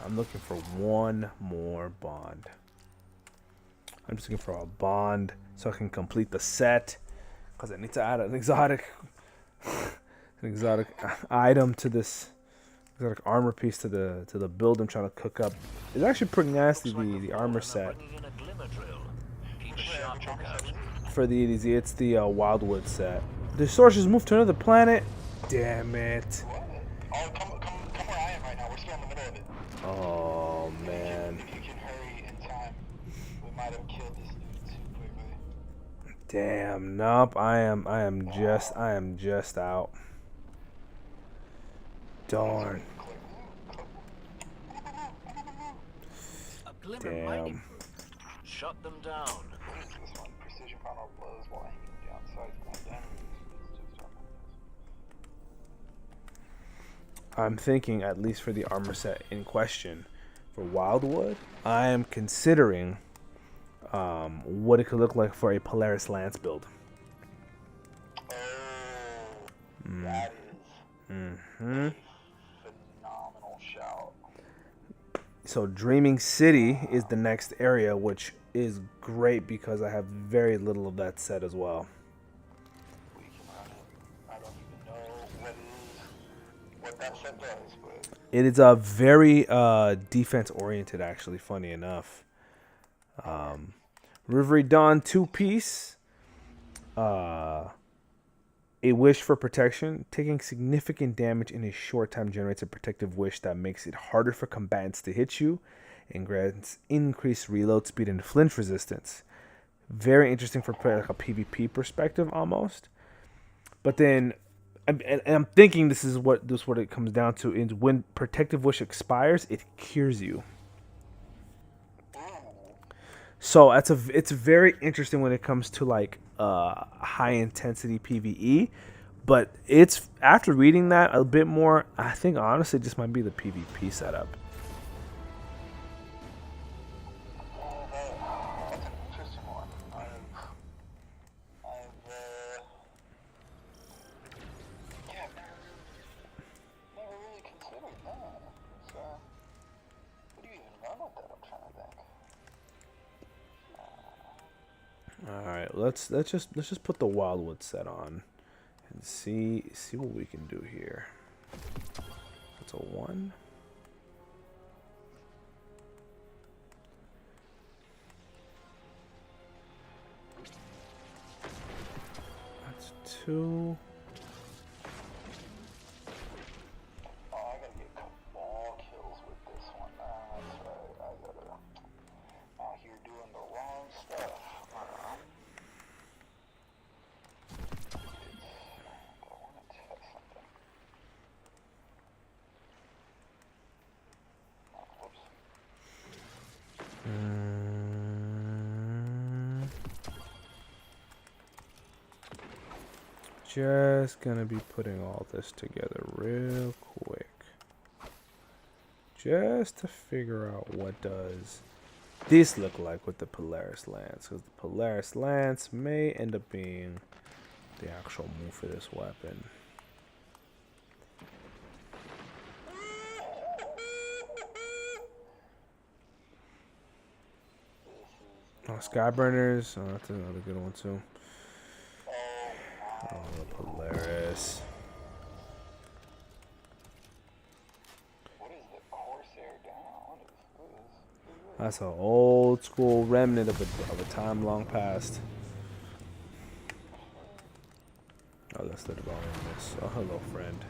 I'm looking for one more bond. I'm just looking for a bond so I can complete the set because I need to add an exotic item to this exotic armor piece to the build I'm trying to cook up. It's actually pretty nasty, the armor set for the EDZ. It's the Wildwood set. The source just moved to another planet. Damn it. Oh, come where I am right now. We're still in the middle of it. Oh man. If you can hurry in time, we might have killed this dude too quickly. Damn, nope. I am just out. Darn. A glimmer Damn. mining. Shut them down. This one, precision chrono blows while hanging down sights going down. I'm thinking, at least for the armor set in question, for Wildwood, I am considering what it could look like for a Polaris Lance build. Oh, that is a phenomenal shout. So Dreaming City is the next area, which is great because I have very little of that set as well. We can run it. I don't even know what that set does, but It is a very defense oriented, actually, funny enough. Rivery Dawn 2-piece. A wish for protection. Taking significant damage in a short time generates a protective wish that makes it harder for combatants to hit you and grants increased reload speed and flinch resistance. Very interesting for like a PvP perspective almost. But then I'm thinking this is what it comes down to is when protective wish expires, it cures you. So it's very interesting when it comes to like high intensity PvE, but it's after reading that a bit more, I think honestly this might be the PvP setup. that's an interesting one. I've All right, let's just put the Wildwood set on and see what we can do here. That's a 1. That's 2. Oh, I gotta get Cabal kills with this one. That's right. I gotta out here doing the wrong stuff. I wanna test something. Oh, whoops. Just gonna be putting all this together real quick, just to figure out what does this look like with the Polaris Lance, because the Polaris Lance may end up being the actual move for this weapon. Oh, Skyburners. Oh, that's another good one too. Oh, the Polaris. What is the Corsair down? What is That's an old school remnant of a time long past. Oh, that's the volume of this. Oh, hello, friend.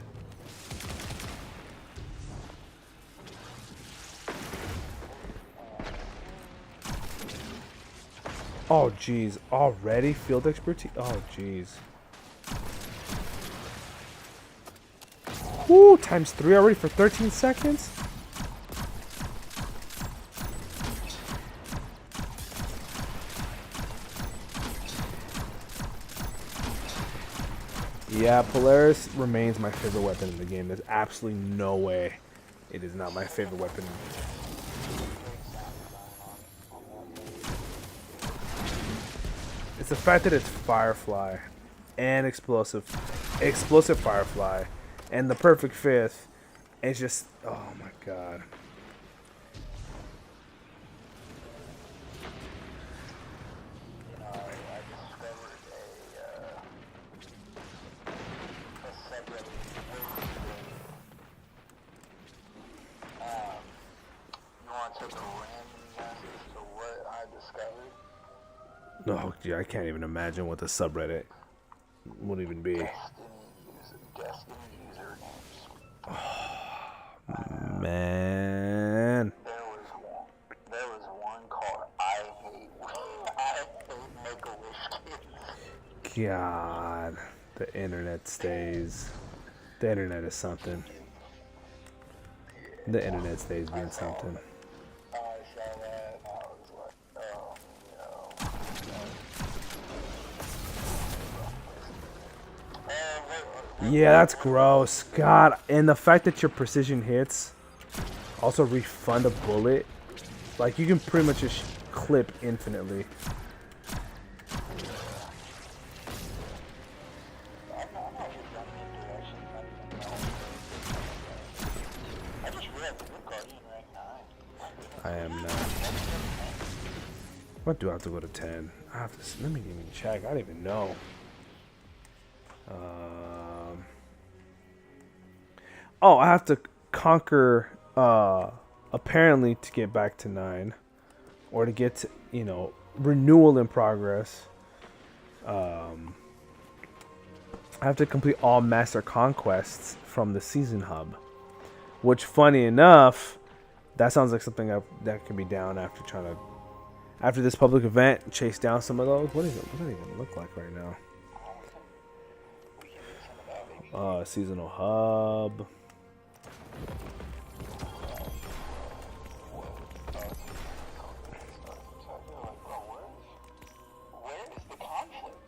Oh, jeez. Already? Field expertise? Oh, jeez. Woo! Times 3 already for 13 seconds? Yeah, Polaris remains my favorite weapon in the game. There's absolutely no way it is not my favorite weapon. It's the fact that it's Firefly and explosive Firefly and the perfect fifth. It's just, oh my god. I discovered a subreddit you want to take a random guess as to what I discovered? No, yeah, I can't even imagine what the subreddit would even be. Destiny usernames. Man. There was one called I hate Make-A-Wish Kids. God. The internet stays. The internet is something. The internet stays being something. I saw that and I was like, oh no. Yeah, that's gross. God, and the fact that your precision hits also refund a bullet. Like, you can pretty much just clip infinitely. I just realized the Good Guardian rank 9. I am not. What do I have to go to 10? I have to. Let me even check. I don't even know. Oh, I have to conquer. Apparently, to get back to 9, or to get to, renewal in progress. I have to complete all master conquests from the season hub. Which, funny enough, that sounds like something that can be down after this public event. Chase down some of those. What does it even look like right now? Seasonal hub. Where is the conflict?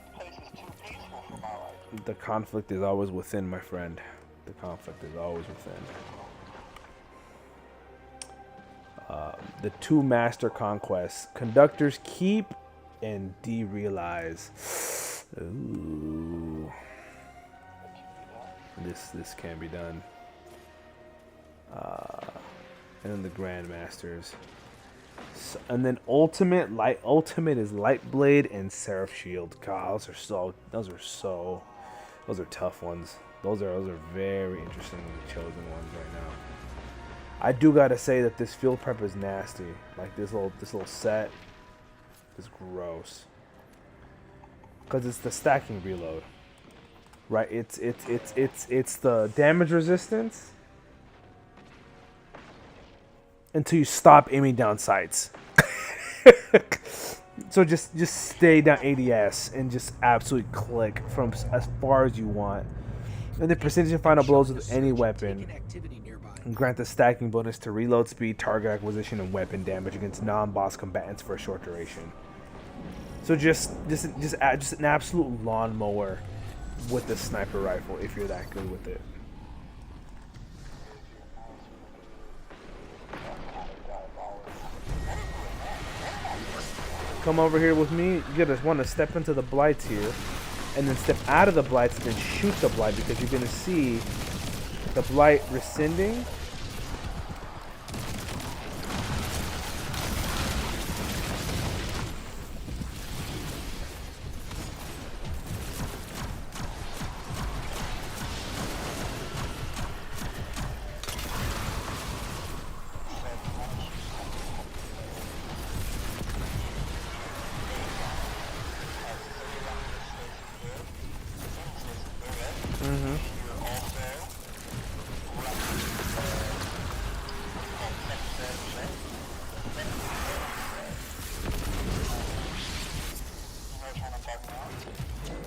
This place is too peaceful for my life. The conflict is always within, my friend. The conflict is always within. The 2 master conquests: Conductor's Keep and Derealize. Ooh. This can be done. And then the Grandmasters. And then ultimate is light blade and seraph shield. God, those are tough ones. Those are very interestingly chosen ones right now. I do gotta say that this field prep is nasty. Like this little set is gross. Cause it's the stacking reload, right? It's the damage resistance until you stop aiming down sights. So just stay down ADS and just absolutely click from as far as you want. And the precision final blows with any weapon. And grant the stacking bonus to reload speed, target acquisition, and weapon damage against non-boss combatants for a short duration. So just an absolute lawnmower with the sniper rifle if you're that good with it. Come over here with me. You gotta want to step into the blights here, and then step out of the blights and then shoot the blight, because you're gonna see the blight rescinding.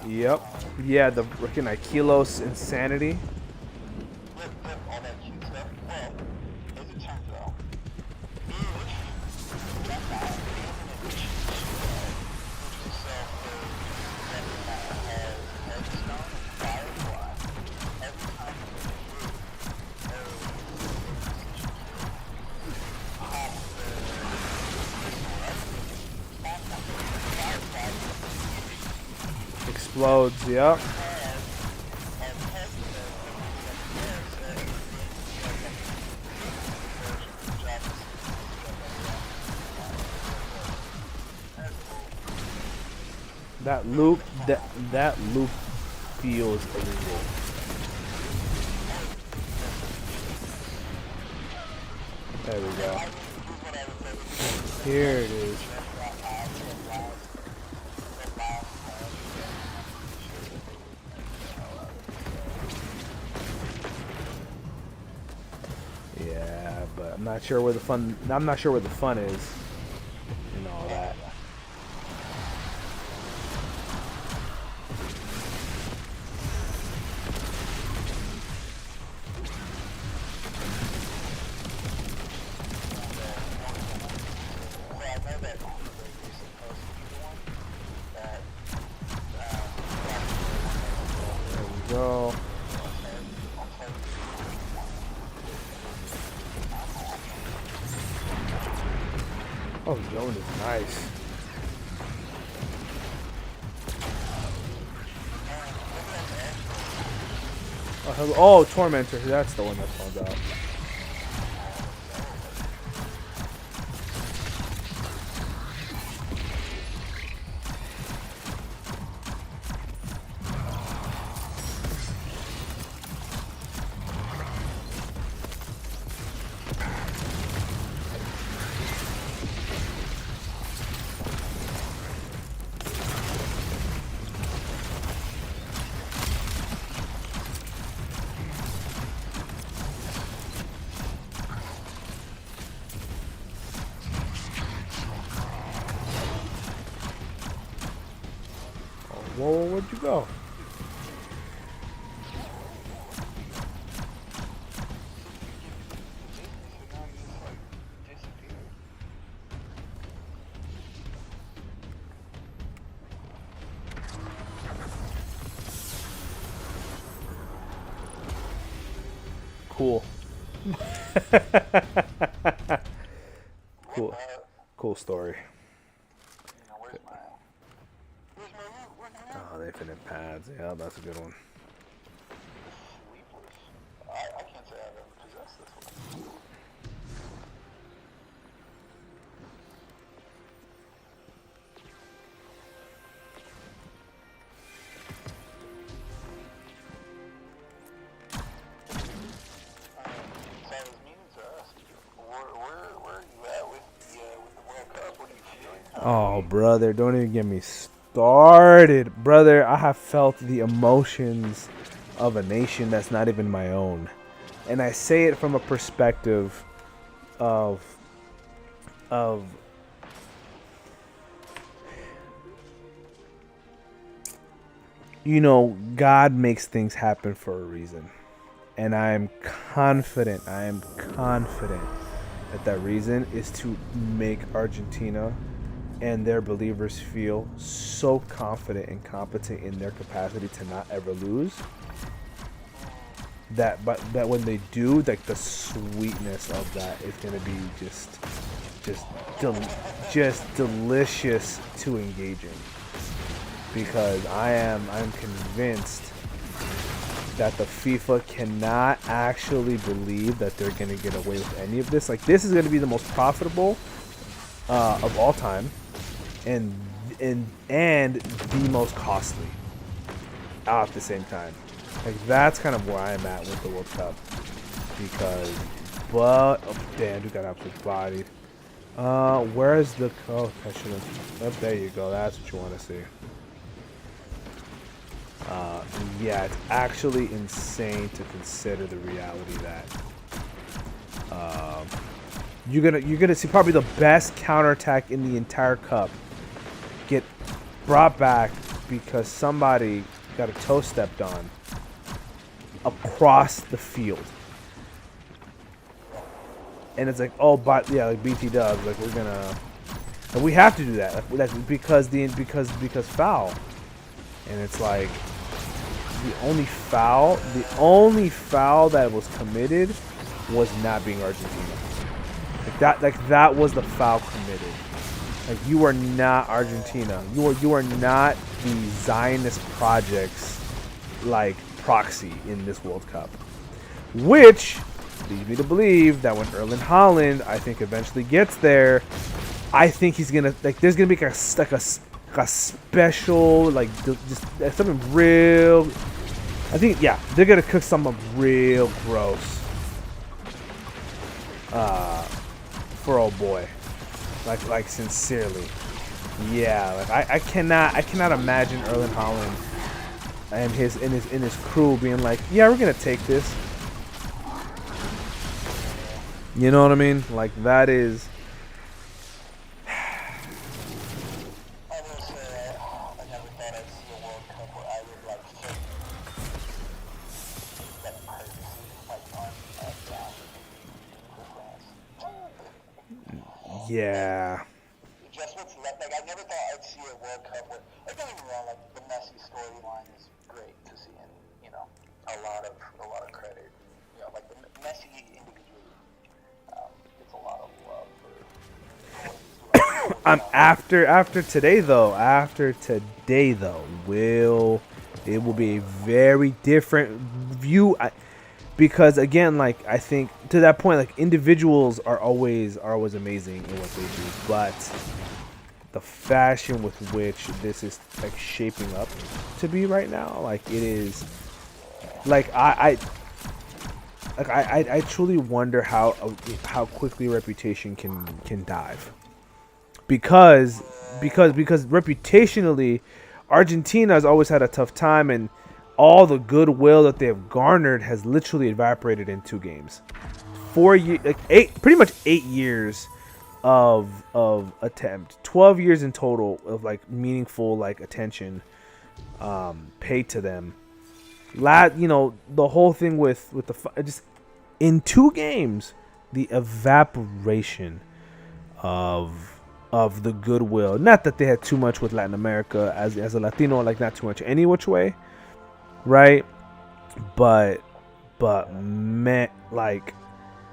Yep. Yeah, the freaking Aquilos insanity. All that cute stuff. Well, as it turns out, Explodes, yep. That loop feels illegal. There we go. Here it is. Yeah, but I'm not sure where the fun is and all that. Go. Oh, Joan is nice. Oh, Tormentor. That's the one that falls out. Whoa, where'd you go? Cool. Cool. Cool story. Oh, they fit in pads. Yeah, that's a good one. I can't say I've ever possessed this one. Oh, brother, don't even get me started. Brother, I have felt the emotions of a nation that's not even my own. And I say it from a perspective of you know, God makes things happen for a reason. And I am confident that that reason is to make Argentina and their believers feel so confident and competent in their capacity to not ever lose, that when they do, like, the sweetness of that is going to be just delicious to engage in, because I'm convinced that the FIFA cannot actually believe that they're going to get away with any of this. Like, this is going to be the most profitable of all time, and the most costly at the same time. Like, that's kind of where I'm at with the World Cup, because, oh damn, dude got absolutely bodied. Where is the there you go. That's what you want to see. Yeah, it's actually insane to consider the reality that you're gonna see probably the best counterattack in the entire cup get brought back because somebody got a toe stepped on across the field. And it's like, oh, but yeah, like BT dubs, like we're gonna, and we have to do that. Like, that's because foul. And it's like the only foul that was committed was not being Argentina. Like that was the foul committed. Like, you are not Argentina. You are not the Zionist project's like proxy in this World Cup, which leads me to believe that when Erling Haaland, I think, eventually gets there, I think he's gonna, like, there's gonna be like a special, like, just something real. I think, yeah, they're gonna cook something real gross for old boy, like sincerely, yeah. Like, I cannot imagine Erling Haaland and his crew being like, yeah, we're gonna take this. You know what I mean? Like, that is. I will say, I never thought I'd see a World Cup where I would like fake that purposely, like, on down for France. Yeah. Just what's left. Like, I never thought I'd see a World Cup where, like, don't get me wrong, like, the Messi storyline is great to see, and, you know, a lot of credit. You know, like, the Messi individually gets a lot of love for what he's doing. After today though, it will be a very different view, because again, like, I think to that point, like, individuals are always amazing in what they do, but the fashion with which this is, like, shaping up to be right now, like, it is, like, I truly wonder how quickly reputation can dive, because reputationally, Argentina has always had a tough time, and all the goodwill that they have garnered has literally evaporated in 2 games. 4 years, like pretty much 8 years of attempt, 12 years in total of, like, meaningful, like, attention paid to them. You know, the whole thing with the just in 2 games, the evaporation of the goodwill. Not that they had too much with Latin America as a Latino, like, not too much any which way, right? But man, like,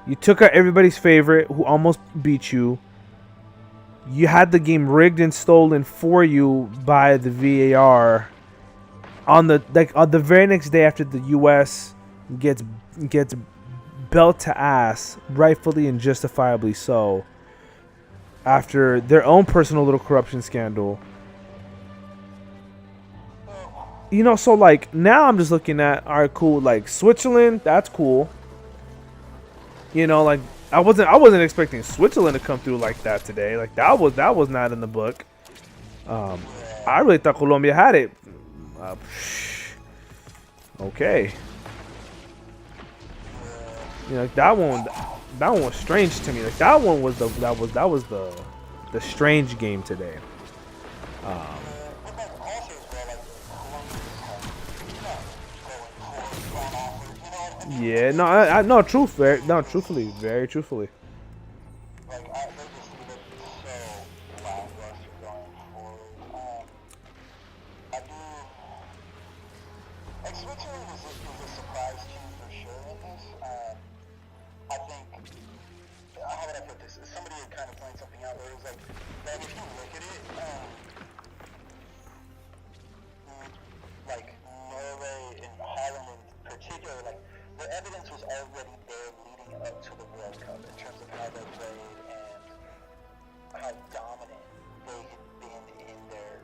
you took out everybody's favorite who almost beat you. You had the game rigged and stolen for you by the VAR on the very next day after the US gets belt to ass, rightfully and justifiably so, after their own personal little corruption scandal. You know, so, like, now I'm just looking at, all right, cool, like, Switzerland, that's cool. You know, like, I wasn't expecting Switzerland to come through like that today. Like, that was not in the book. I really thought Colombia had it. Okay. You know, that one was strange to me. Like that one was the strange game today. Yeah, no, truthfully, very truthfully. Like, they just look so lackluster going forward. I do. Like, Switzerland is a surprise team for sure in this. I think. How would I put this? Somebody had kind of pointed something out where it was like, that if you look at it, like, Norway and Holland in particular, like, the evidence was already there leading up to the World Cup in terms of how they played and how dominant they had been in their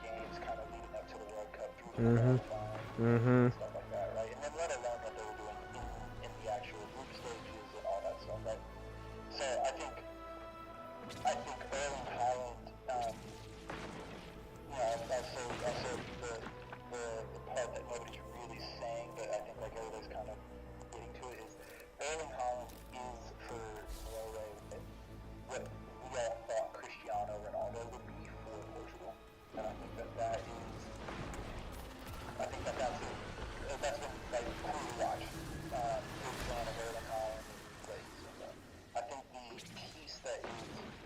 games kind of leading up to the World Cup through the qualifying and stuff like that, right? And then let alone what they were doing in the actual group stages and all that stuff, right? So I think Erling Haaland, you know, also the part that nobody's really saying, but I think like everybody's kind of getting to it is Erling Haaland is for Norway what we all thought Cristiano Ronaldo would be for Portugal, and I think that's been like cool to watch. Big fan of Erling Haaland and plays and stuff. I think the piece that is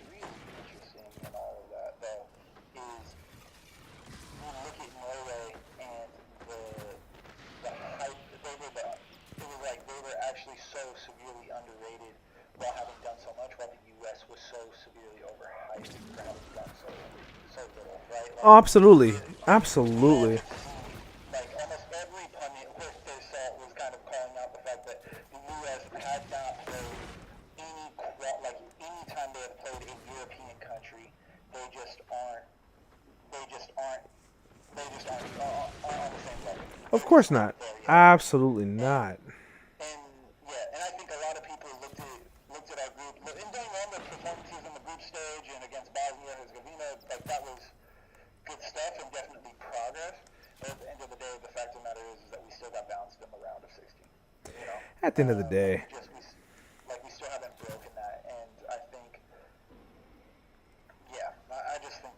really interesting in all of that though is you look at Norway and the hype. They were actually so severely underrated while having done so much, while the U.S. was so severely overhyped for having done so little, right? Like, Oh, absolutely. Absolutely. like almost every pundit worth their salt was kind of calling out the fact that the U.S. had not played any time they have played a European country, they just aren't on the same level. Of course not. Absolutely not. And I think a lot of people looked at our group, and don't wrong, the performances in the group stage and against Bosnia and Herzegovina, like that was good stuff and definitely progress. But at the end of the day, the fact of the matter is that we still got bounced in the round of 16. You know? At the end of the day. We still haven't broken that, and I think, yeah, I just think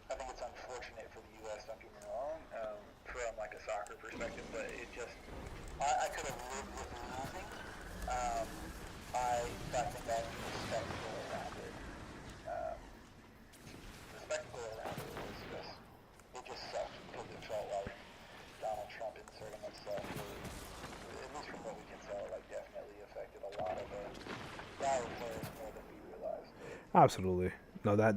I think it's unfortunate for the U.S., don't get me wrong, from like a soccer perspective, but it just, I could have lived with losing. I think that the spectacle around it, it just sucked because it felt like Donald Trump inserting himself really, at least from what we can tell, like definitely affected a lot of players more than we realized. Absolutely. No, I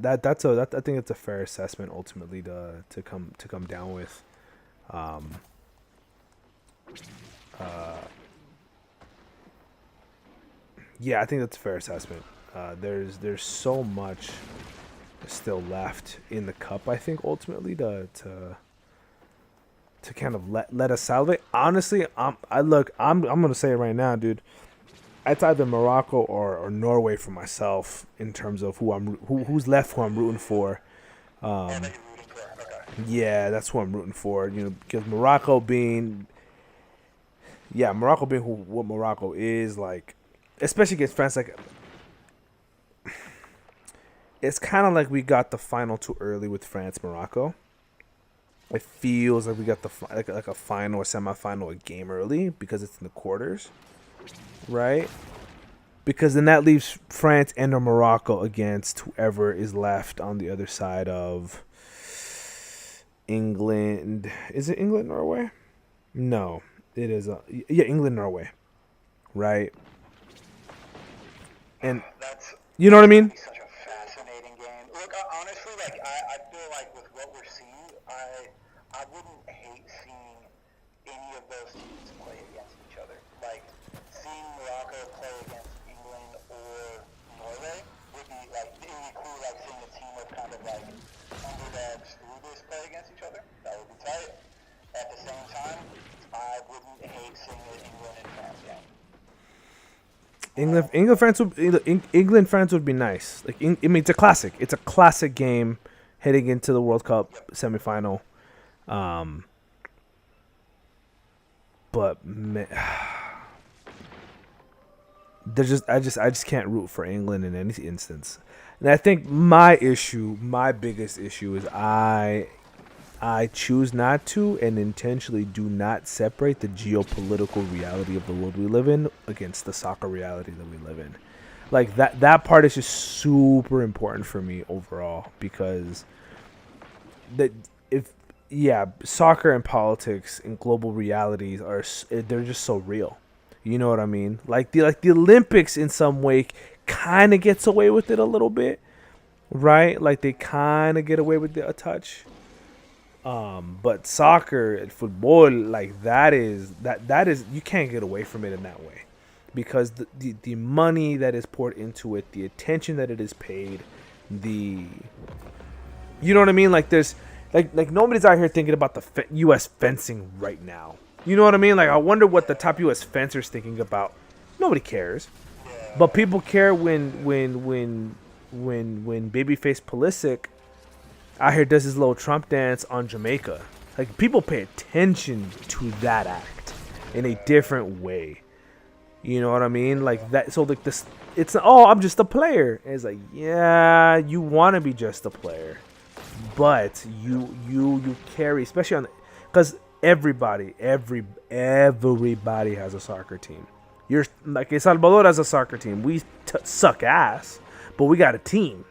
think it's a fair assessment ultimately to come down with. Yeah, I think that's a fair assessment. There's so much still left in the cup, I think, ultimately to kind of let us salivate. Honestly, I'm gonna say it right now, dude. It's either Morocco or Norway for myself in terms of who's left, who I'm rooting for. Yeah, that's who I'm rooting for. You know, because Morocco being what Morocco is, like, especially against France, like, it's kind of like we got the final too early with France-Morocco. It feels like we got like a final or semifinal a game early because it's in the quarters, right? Because then that leaves France and or Morocco against whoever is left on the other side of England. Is it England, Norway? No, it is. England, Norway, right? And you know what I mean? Such a fascinating game. Look, honestly, like I feel like with what we're seeing, I wouldn't hate seeing any of those teams play against each other. Like seeing Morocco play against England or Norway would be like cool. Like seeing a team of kind of like underdogs through this play against each other. That would be tight. At the same time, I wouldn't hate seeing an England and France game. England France would be nice. Like I mean, it's a classic. It's a classic game. heading into the World Cup semifinal. But there's I just can't root for England in any instance. And I think my biggest issue is I choose not to and intentionally do not separate the geopolitical reality of the world we live in against the soccer reality that we live in. Like that part is just super important for me overall, because soccer and politics and global realities they're just so real. You know what I mean? Like the Olympics in some way kind of gets away with it a little bit, right? Like they kind of get away with a touch. But soccer and football, like that is you can't get away from it in that way, because the money that is poured into it, the attention that it is paid, you know what I mean? Like there's like nobody's out here thinking about the U.S. fencing right now. You know what I mean? Like I wonder what the top U.S. fencer's thinking about. Nobody cares, but people care when babyface Pulisic out here does his little Trump dance on Jamaica. Like people pay attention to that act in a different way. You know what I mean? Like that. So like this, it's I'm just a player. And it's like, yeah, you want to be just a player, but you carry, especially on, because everybody has a soccer team. You're like El Salvador has a soccer team. We suck ass, but we got a team.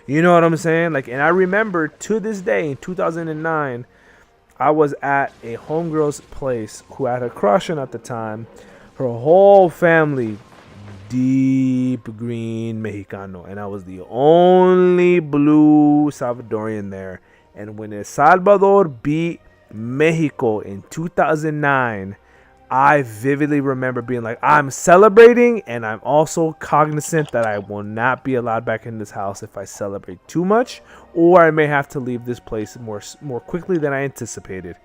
You know what I'm saying? Like, and I remember to this day in 2009, I was at a homegirl's place who had a crush on at the time. Her whole family, deep green Mexicano, and I was the only blue Salvadorian there. And when El Salvador beat Mexico in 2009, I vividly remember being like, I'm celebrating, and I'm also cognizant that I will not be allowed back in this house if I celebrate too much, or I may have to leave this place more quickly than I anticipated.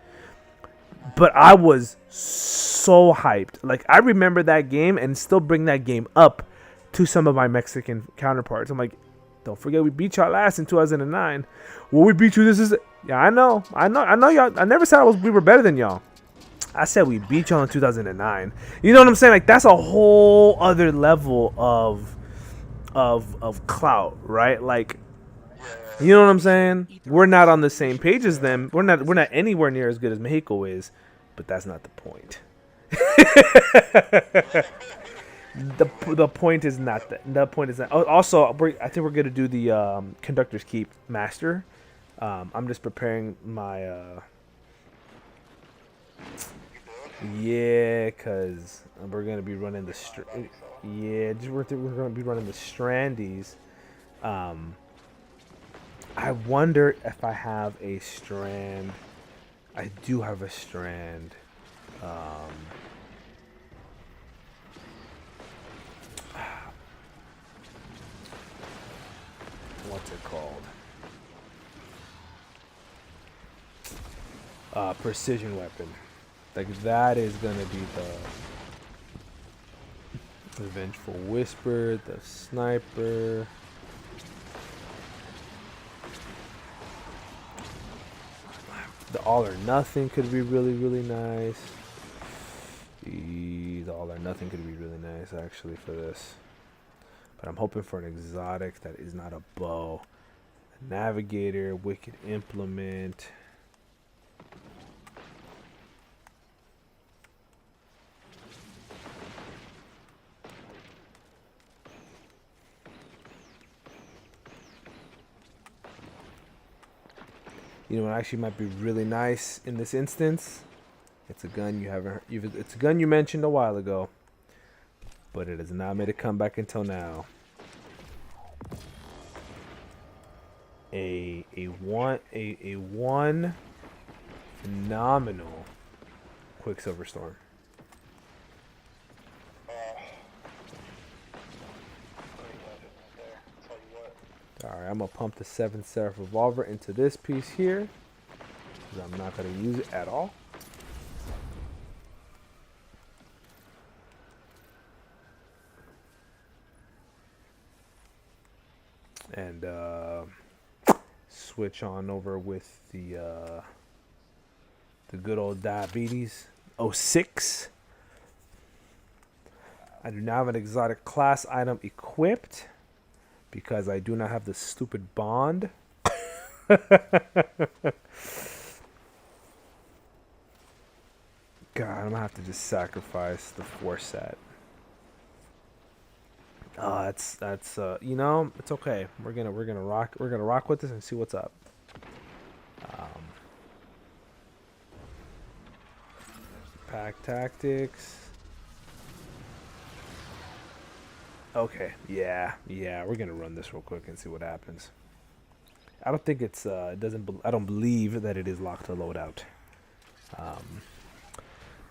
But I was so hyped. Like, I remember that game and still bring that game up to some of my Mexican counterparts. I'm like, don't forget we beat y'all last in 2009. Well, we beat you. Yeah, I know y'all. I never said we were better than y'all. I said we beat y'all in 2009. You know what I'm saying? Like, that's a whole other level of clout, right? Like, you know what I'm saying? We're not on the same page as them. We're not anywhere near as good as Mexico is, but that's not the point. The point is not that. The point is not. Also, I think we're gonna do the Conductor's Keep Master. I'm just preparing my. Yeah, cause we're gonna be running the. We're gonna be running the Strandies. I wonder if I have a strand. I do have a strand. What's it called? Precision weapon. Like, that is gonna be the Vengeful Whisper, the Sniper. The All or Nothing could be really, really nice. The All or Nothing could be really nice, actually, for this. But I'm hoping for an exotic that is not a bow. A Navigator, Wicked Implement. You know what actually might be really nice in this instance? It's a gun you haven't. It's a gun you mentioned a while ago, but it has not made a comeback until now. A one phenomenal Quicksilver Storm. Alright, I'm going to pump the 7 Seraph Revolver into this piece here, because I'm not going to use it at all. And switch on over with the good old diabetes 06. I do not have an exotic class item equipped because I do not have the stupid bond. God, I'm gonna have to just sacrifice the 4 set. That's you know, it's okay. We're gonna rock with this and see what's up. Pack tactics. Okay, yeah, we're gonna run this real quick and see what happens. I don't think it's I don't believe that it is locked to loadout.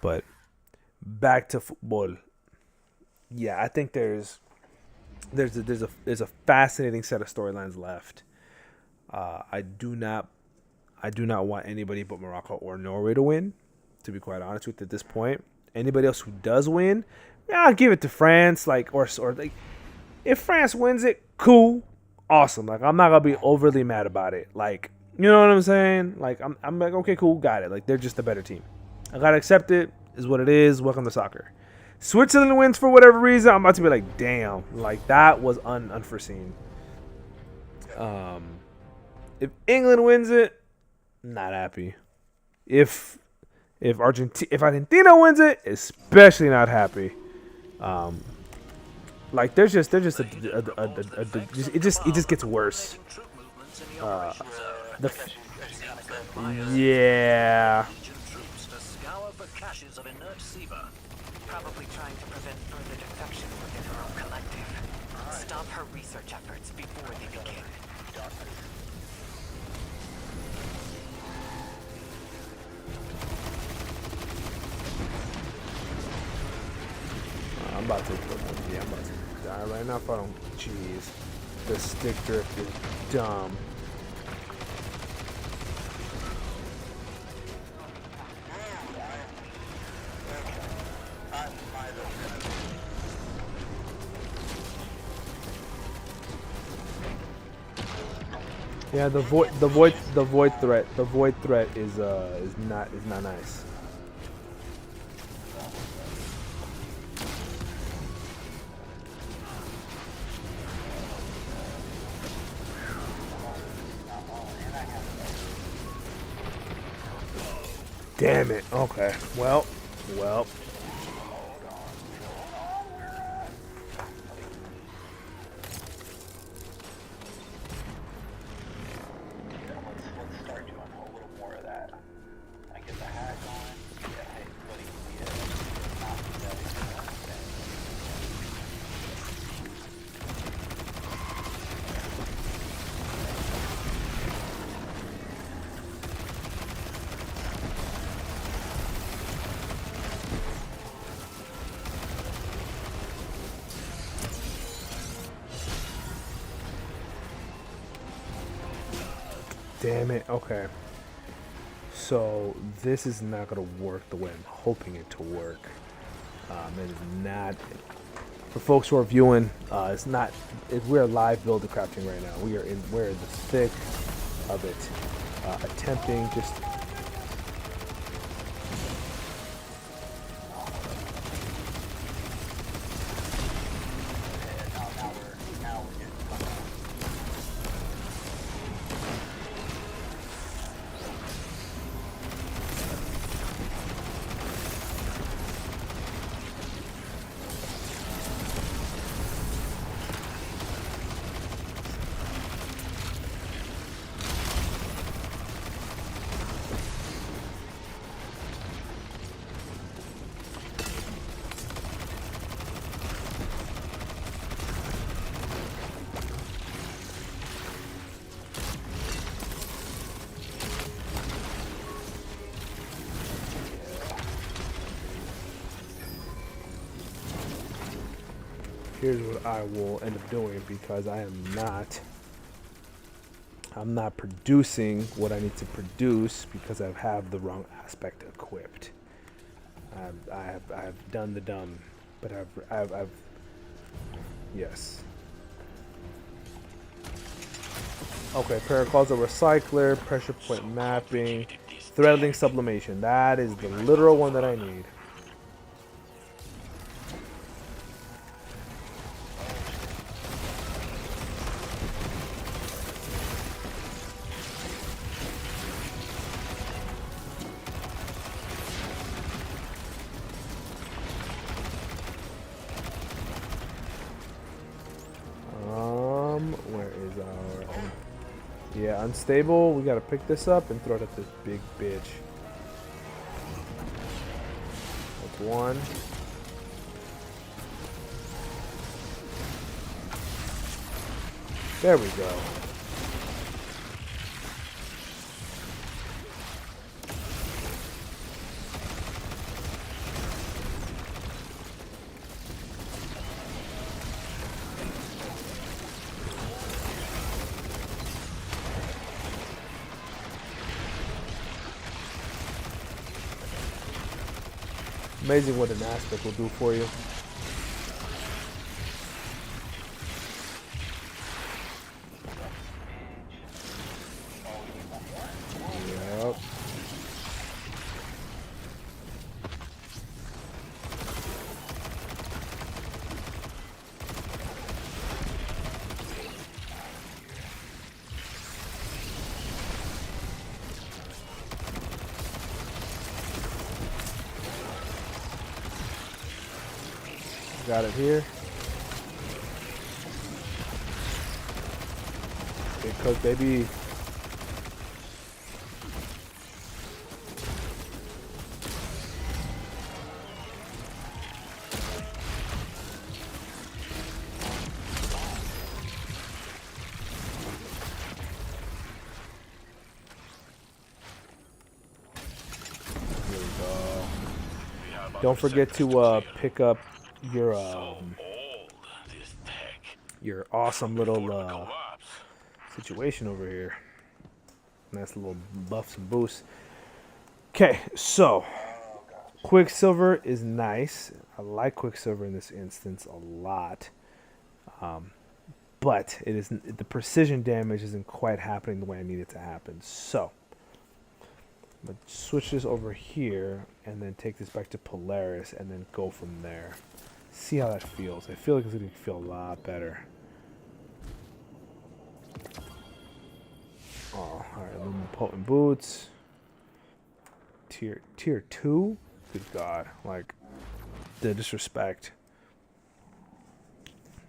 But back to football. Yeah, I think there's a fascinating set of storylines left. I do not want anybody but Morocco or Norway to win, to be quite honest with you at this point. Anybody else who does win, yeah, I'll give it to France. Like or like, if France wins it, cool, awesome. Like, I'm not gonna be overly mad about it. Like, you know what I'm saying? Like, I'm like, okay, cool, got it. Like, they're just a better team. I gotta accept it. Is what it is. Welcome to soccer. Switzerland wins for whatever reason. I'm about to be like, damn, like that was unforeseen. If England wins it, not happy. If Argentina wins it, especially not happy. Like it just gets worse. Yeah. Caches of inert SIVA. Probably trying to prevent further defection within her own collective. Stop her research efforts before they begin. I'm about to die right now if I don't. Jeez, the stick drift is dumb. Yeah, the void threat is not nice. Damn it. Okay. Well. Damn it. Okay. So this is not gonna work the way I'm hoping it to work. It is not. For folks who are viewing, it's not. We're live build crafting right now. We're in the thick of it, attempting just. Here's what I will end up doing, because I'm not producing what I need to produce because I have the wrong aspect equipped. I've done the dumb, but I've yes. Okay, Paracausal Recycler, Pressure Point Mapping, Threadling Sublimation. That is the literal one that I need. Where is our... Yeah, unstable. We gotta pick this up and throw it at this big bitch. That's one. There we go. Amazing what an aspect will do for you. Yep. Got it here. Good cook, baby. Here we go. Don't forget to pick up your awesome little situation over here. Nice little buffs and boosts. Okay, so Quicksilver is nice. I like Quicksilver in this instance a lot, but it isn't. The precision damage isn't quite happening the way I need it to happen. So I'm gonna switch this over here and then take this back to Polaris and then go from there. See how that feels. I feel like it's going to feel a lot better. Oh, alright, Lumen Potent Boots. Tier 2? Good God. Like, the disrespect.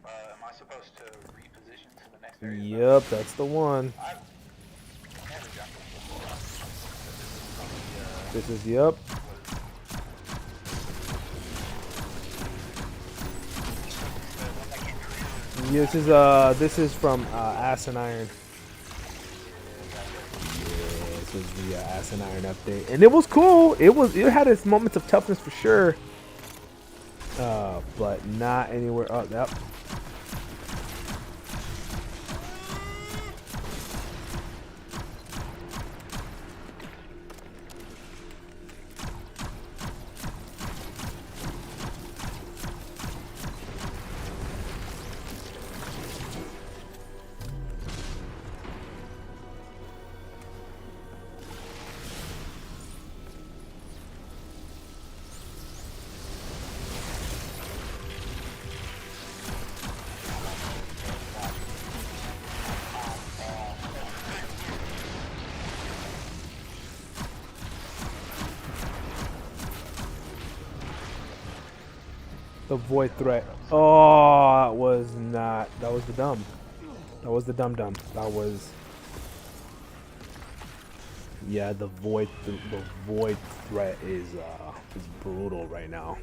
Am I supposed to reposition to the next area? Yep, that's the one. This is, yep. This is from Ass and Iron. Yeah, this was the Ass and Iron update, and it was cool. It had its moments of toughness for sure, but not anywhere. Oh, yep. The Void Threat. Oh, that was not. That was the dumb. That was the dum. That was. Yeah, the Void Threat is brutal right now.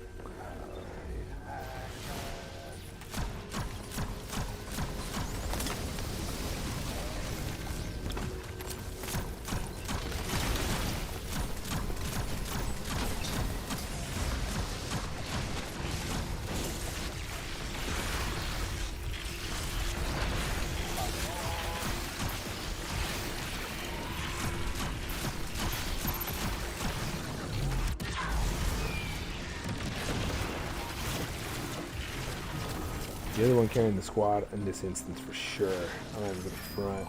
The other one carrying the squad in this instance for sure. I'm not even gonna front.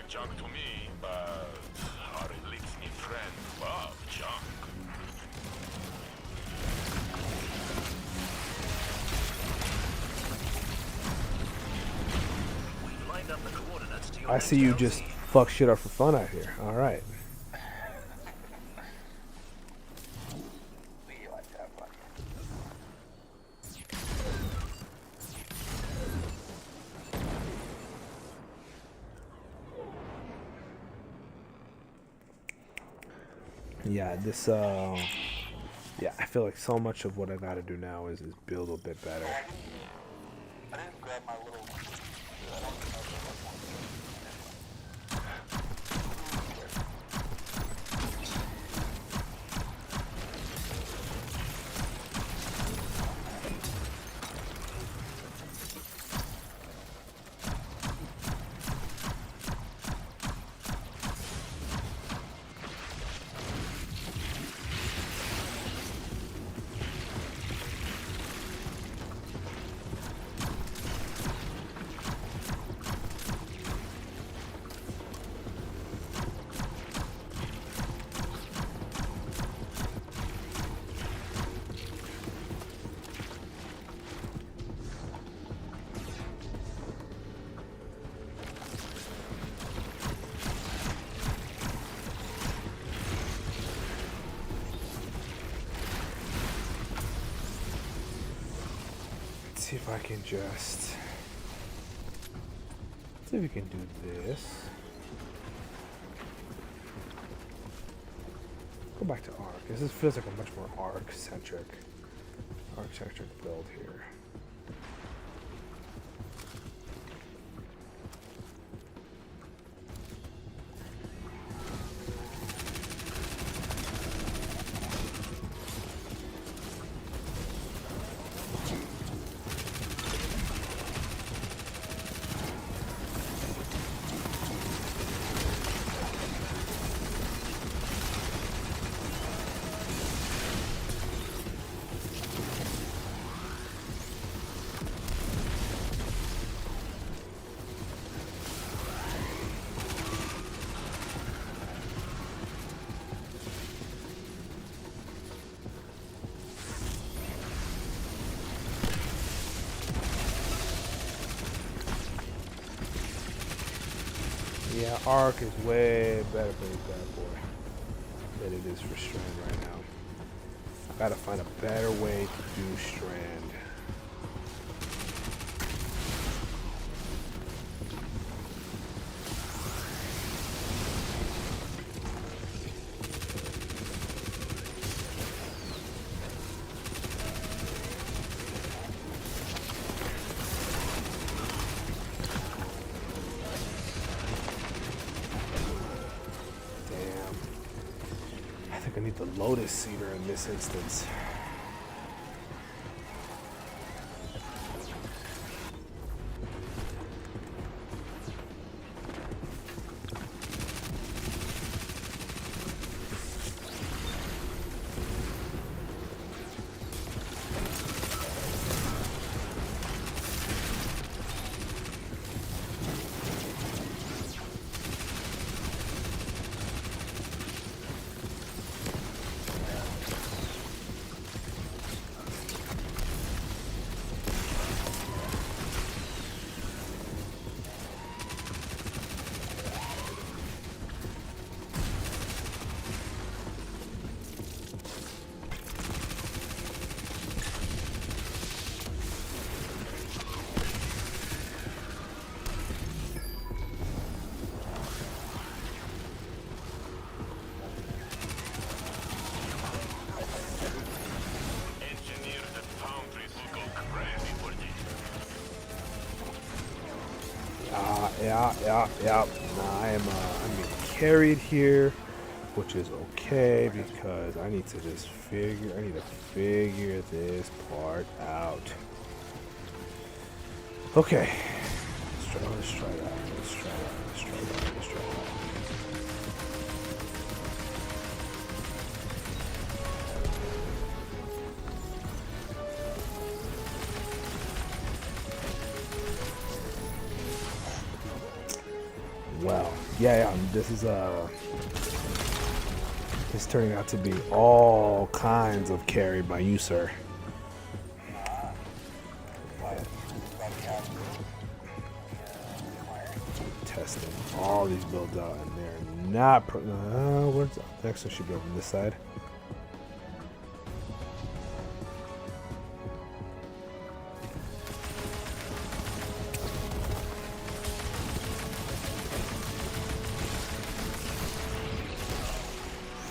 like junk to me, but our elixir friend love junk. We've lined up the coordinates to your I see you next just LZ. fuck shit up for fun out here. All right. We like that one. Yeah, this yeah, I feel like so much of what I gotta do now is build a bit better. I didn't grab my little. I don't know if it was Let's see if I can just see if we can do this. Go back to Arc. This feels like a much more Arc-centric build here. Yeah, Arc is way better for this bad boy than it is for Strand right now. I gotta find a better way to do Strand. I need the Lotus Cedar in this instance. Yeah. Nah, I'm getting carried here, which is okay because I need to figure this part out. Okay. Let's try that. Well. Yeah, this is it's turning out to be all kinds of carry by you, sir. Testing all these builds out, and they're not. Where's the next one? Should be over this side.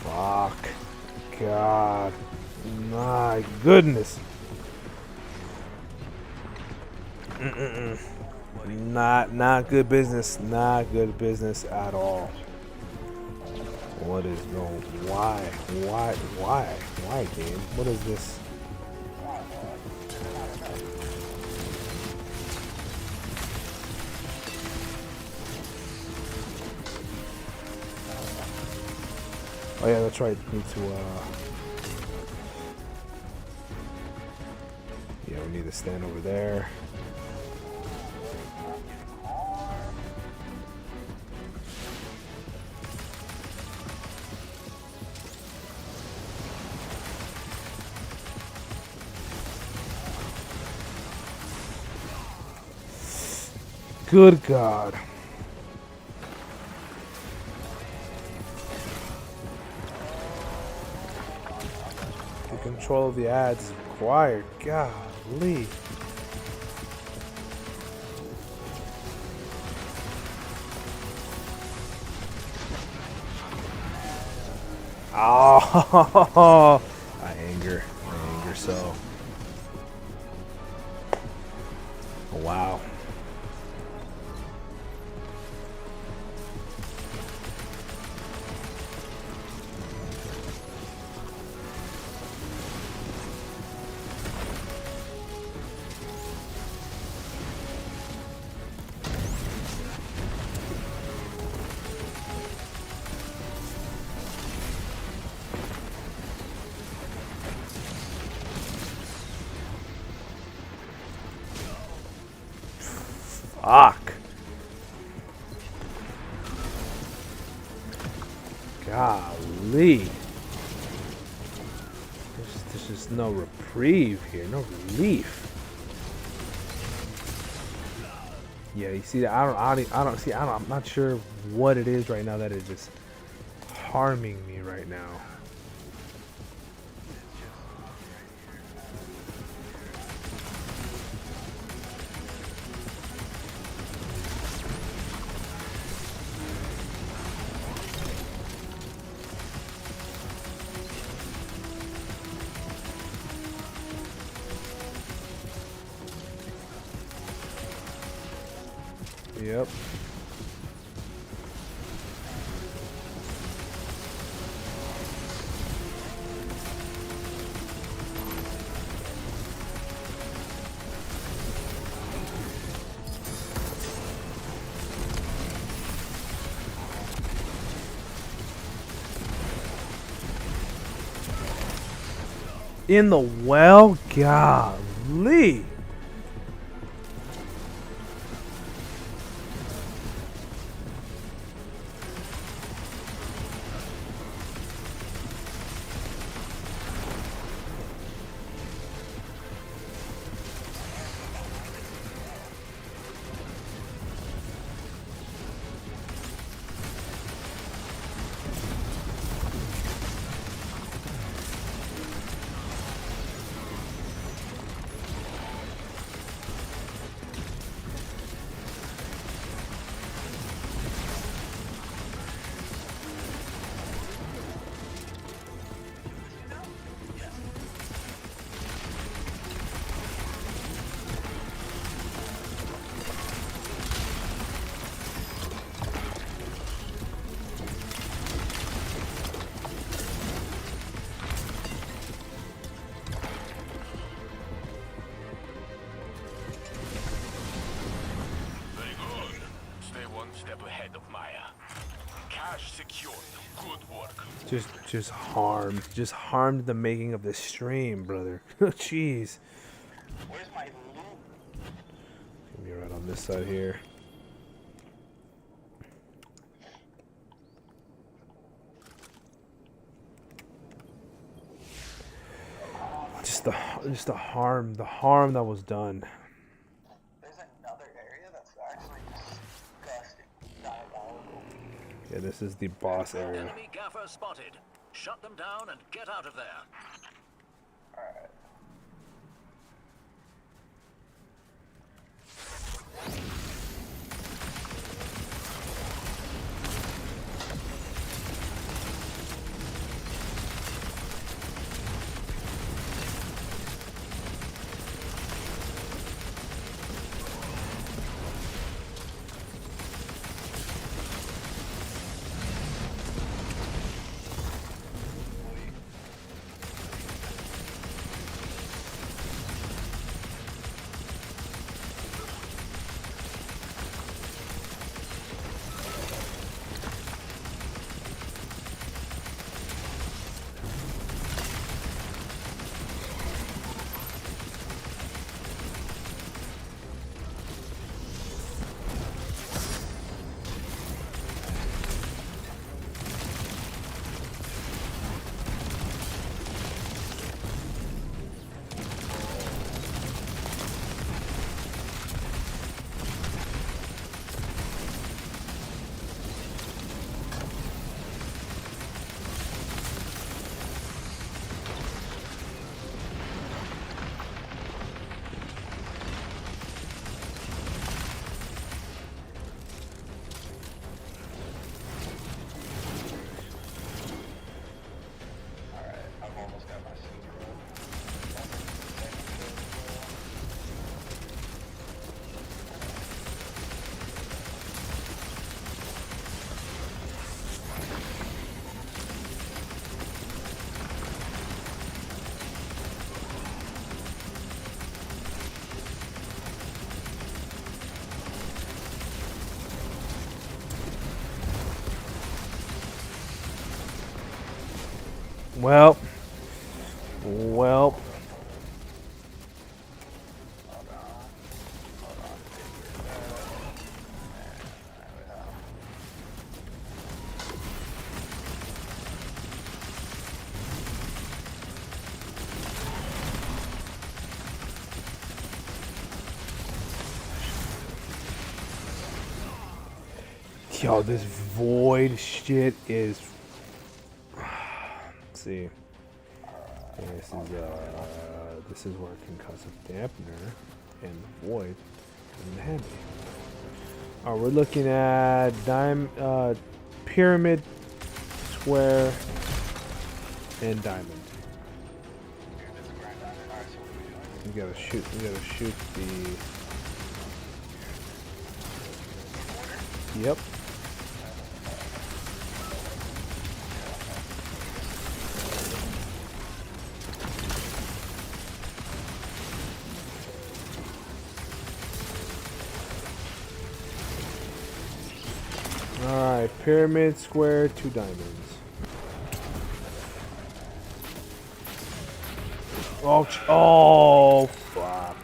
Fuck. God. My goodness. Not good business. Not good business at all. What is going? Why game? What is this? Oh yeah, that's right. Need to yeah, we need to stand over there. Good God. The control of the ads is required. Golly. Oh, I anger so. Wow. Fuck. Golly. There's just no reprieve here, no relief. Yeah, you see that? I'm not sure what it is right now that is just harming me right now. Yep. In the well? Golly. Step ahead of Maya. Cash secured. Good work. Just harmed the making of this stream, brother. Jeez. Where's my loot? Give me right on this side here. the harm that was done. There's another area that's actually disgusting, diabolical. Yeah, this is the boss area. Enemy gaffer spotted. Shut them down and get out of there. Alright. I've almost got my super. Well. Yo, this void shit is. Let's see. This is where concussive dampener and void come in handy. Alright, we're looking at pyramid, square, and diamond. We gotta shoot the. Yep. Alright, pyramid, square, 2 diamonds. Oh, fuck.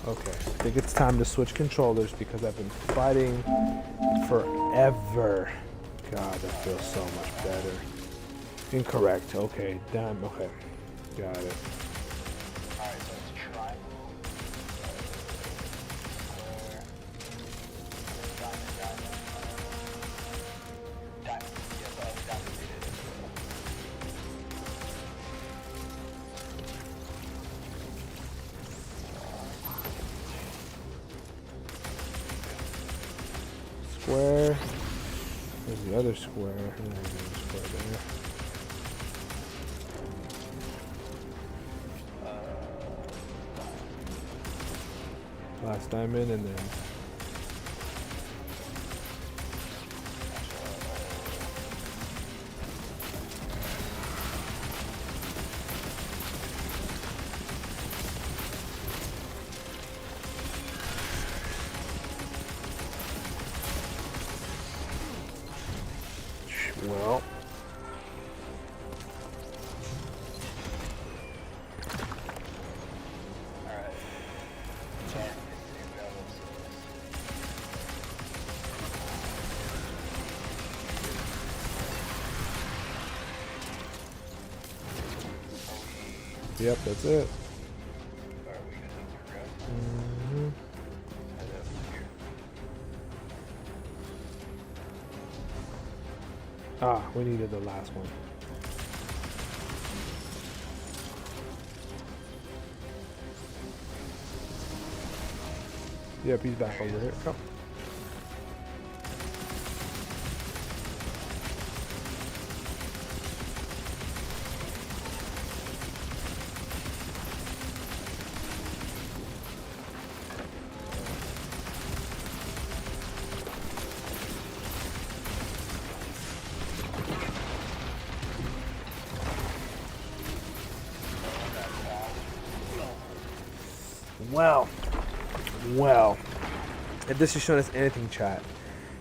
Okay, I think it's time to switch controllers because I've been fighting forever. God, that feels so much better. Incorrect. Okay, damn. Okay, got it. Alright, so it's triangle, square, diamond. Diamond. Yes, diamond. Square. There's the other square. And there's another square there. Last diamond and then. Well, Alright. Yeah, yep, that's it. are we gonna progress? Mhm. Head up here. Ah, we needed the last one. Yep, he's back over here. Come. Well, if this is showing us anything, chat,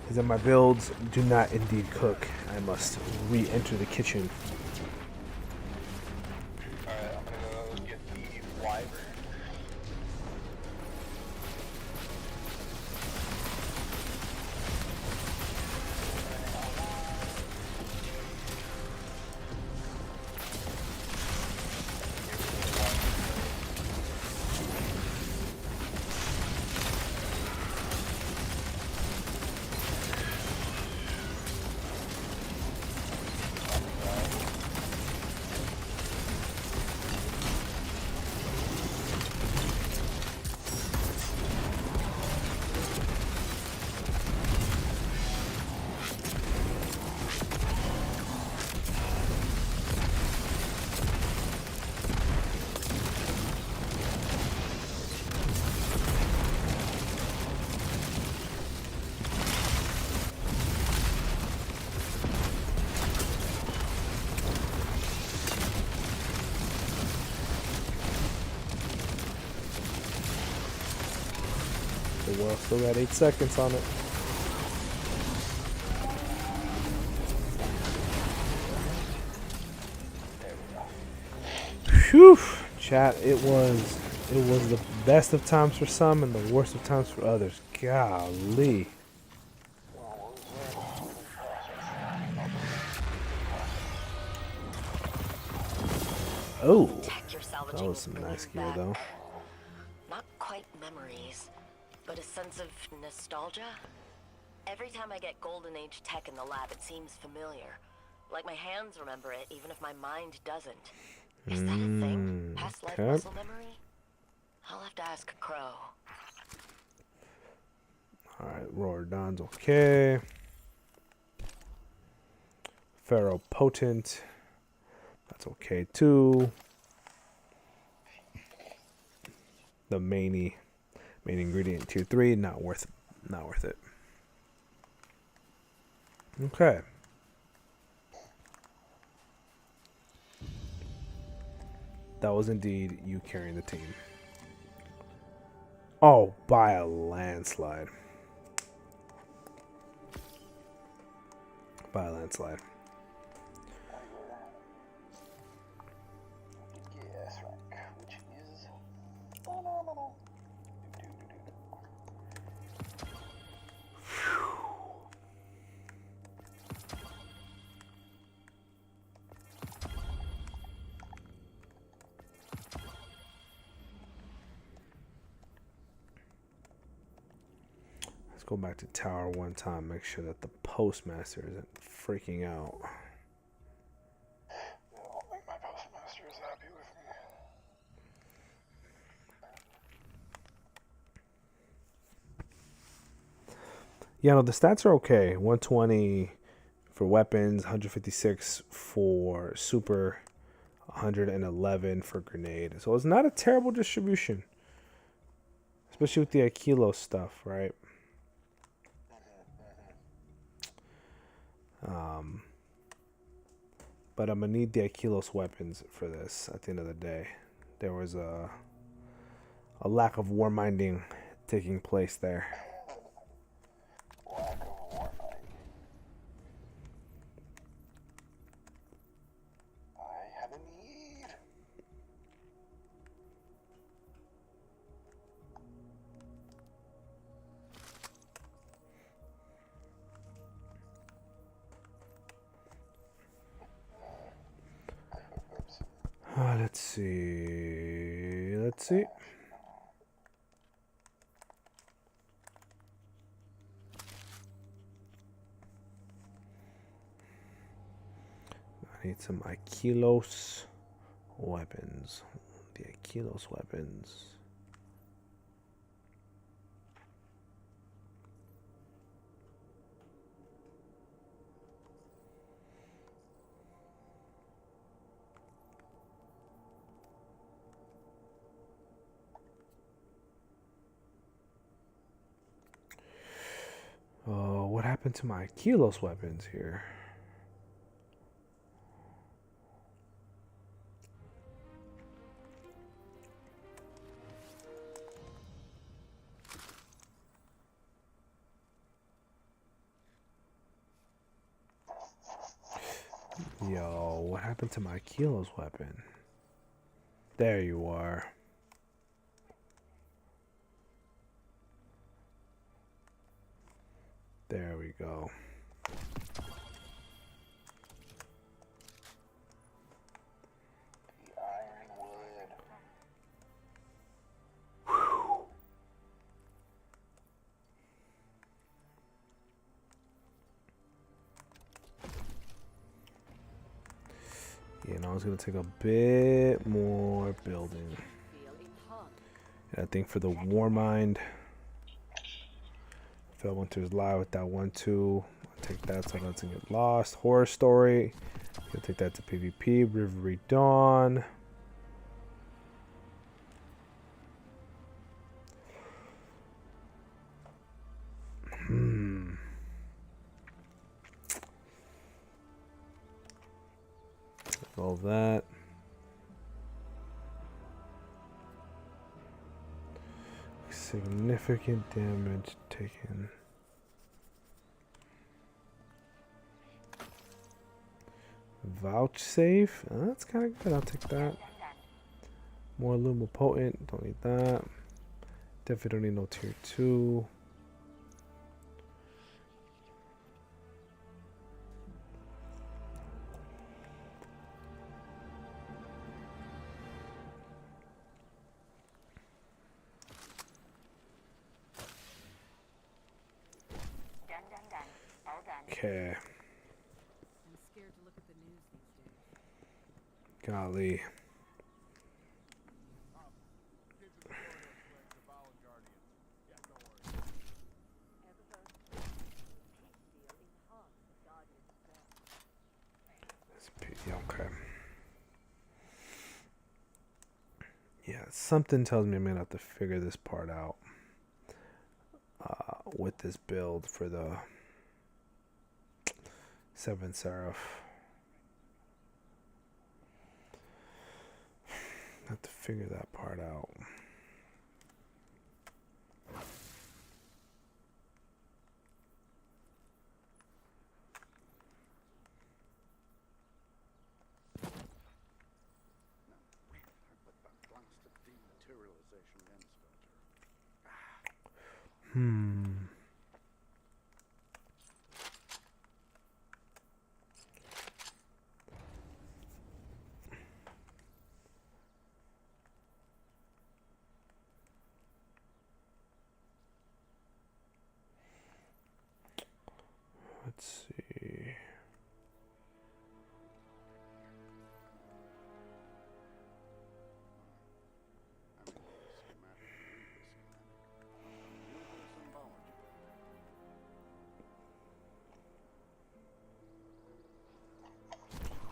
is that my builds do not indeed cook. I must re-enter the kitchen. Alright, I'm gonna go get the wyvern. Well, still got 8 seconds on it. Phew, chat. It was the best of times for some and the worst of times for others. Golly. Oh, Tech you're that salvaging was is some bringing nice gear back though. not quite memories, but a sense of nostalgia. Every time I get Golden Age tech in the lab, it seems familiar. Like my hands remember it, even if my mind doesn't. Is that a thing? Past life okay. muscle memory? I'll have to ask Crow. Alright, Roar Dawn's okay. Pharaoh Potent. That's okay too. The main ingredient tier 3, not worth it. Okay. That was indeed you carrying the team. Oh, by a landslide. By a landslide. Yes, rank, which is phenomenal. Let's go back to tower one time. Make sure that the postmaster isn't freaking out. I don't think my postmaster is happy with me. Yeah, no, the stats are okay. 120 for weapons, 156 for super, 111 for grenade. So it's not a terrible distribution. Especially with the Akilos stuff, right? But I'm gonna need the Akilos weapons for this at the end of the day. There was a lack of war minding taking place there. Lack of war mind. Let's see. Let's see. I need some Aquilos weapons. The Aquilos weapons. What happened to my Aquilos weapons here? Yo, what happened to my Aquilos weapon? There you are. There we go. The ironwood. You know, it's gonna take a bit more building. And I think for the Warmind, Felwinter's Lie with that 1-2. I'll take that so it doesn't get lost. Horror Story. I'll take that to PvP. Rivery Dawn. All that. Significant damage taken. Vouchsafe. That's kind of good. I'll take that. More Lumipotent. Don't need that. Definitely don't need no tier 2. Okay. I'm scared to look at the news these days. Golly. Okay. Yeah, something tells me I'm gonna have to figure this part out with this build for the 7 Seraph. Have to figure that part out. Let's see.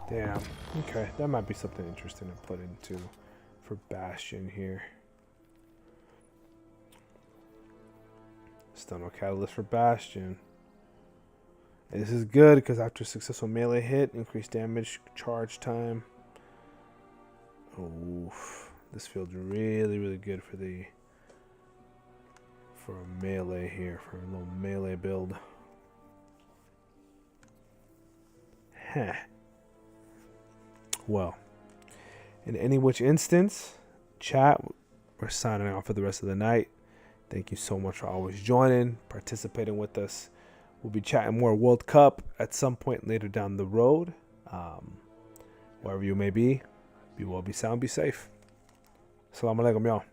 Damn. Okay, that might be something interesting to put into for Bastion here. Stunner Catalyst for Bastion. And this is good because after successful melee hit, increased damage, charge time. Oof. This feels really, really good for a melee here, for a little melee build. Heh. Well, in any which instance, chat, we're signing off for the rest of the night. Thank you so much for always joining, participating with us. We'll be chatting more World Cup at some point later down the road, wherever you may be. Be well, be sound, be safe. Assalamu alaikum, y'all.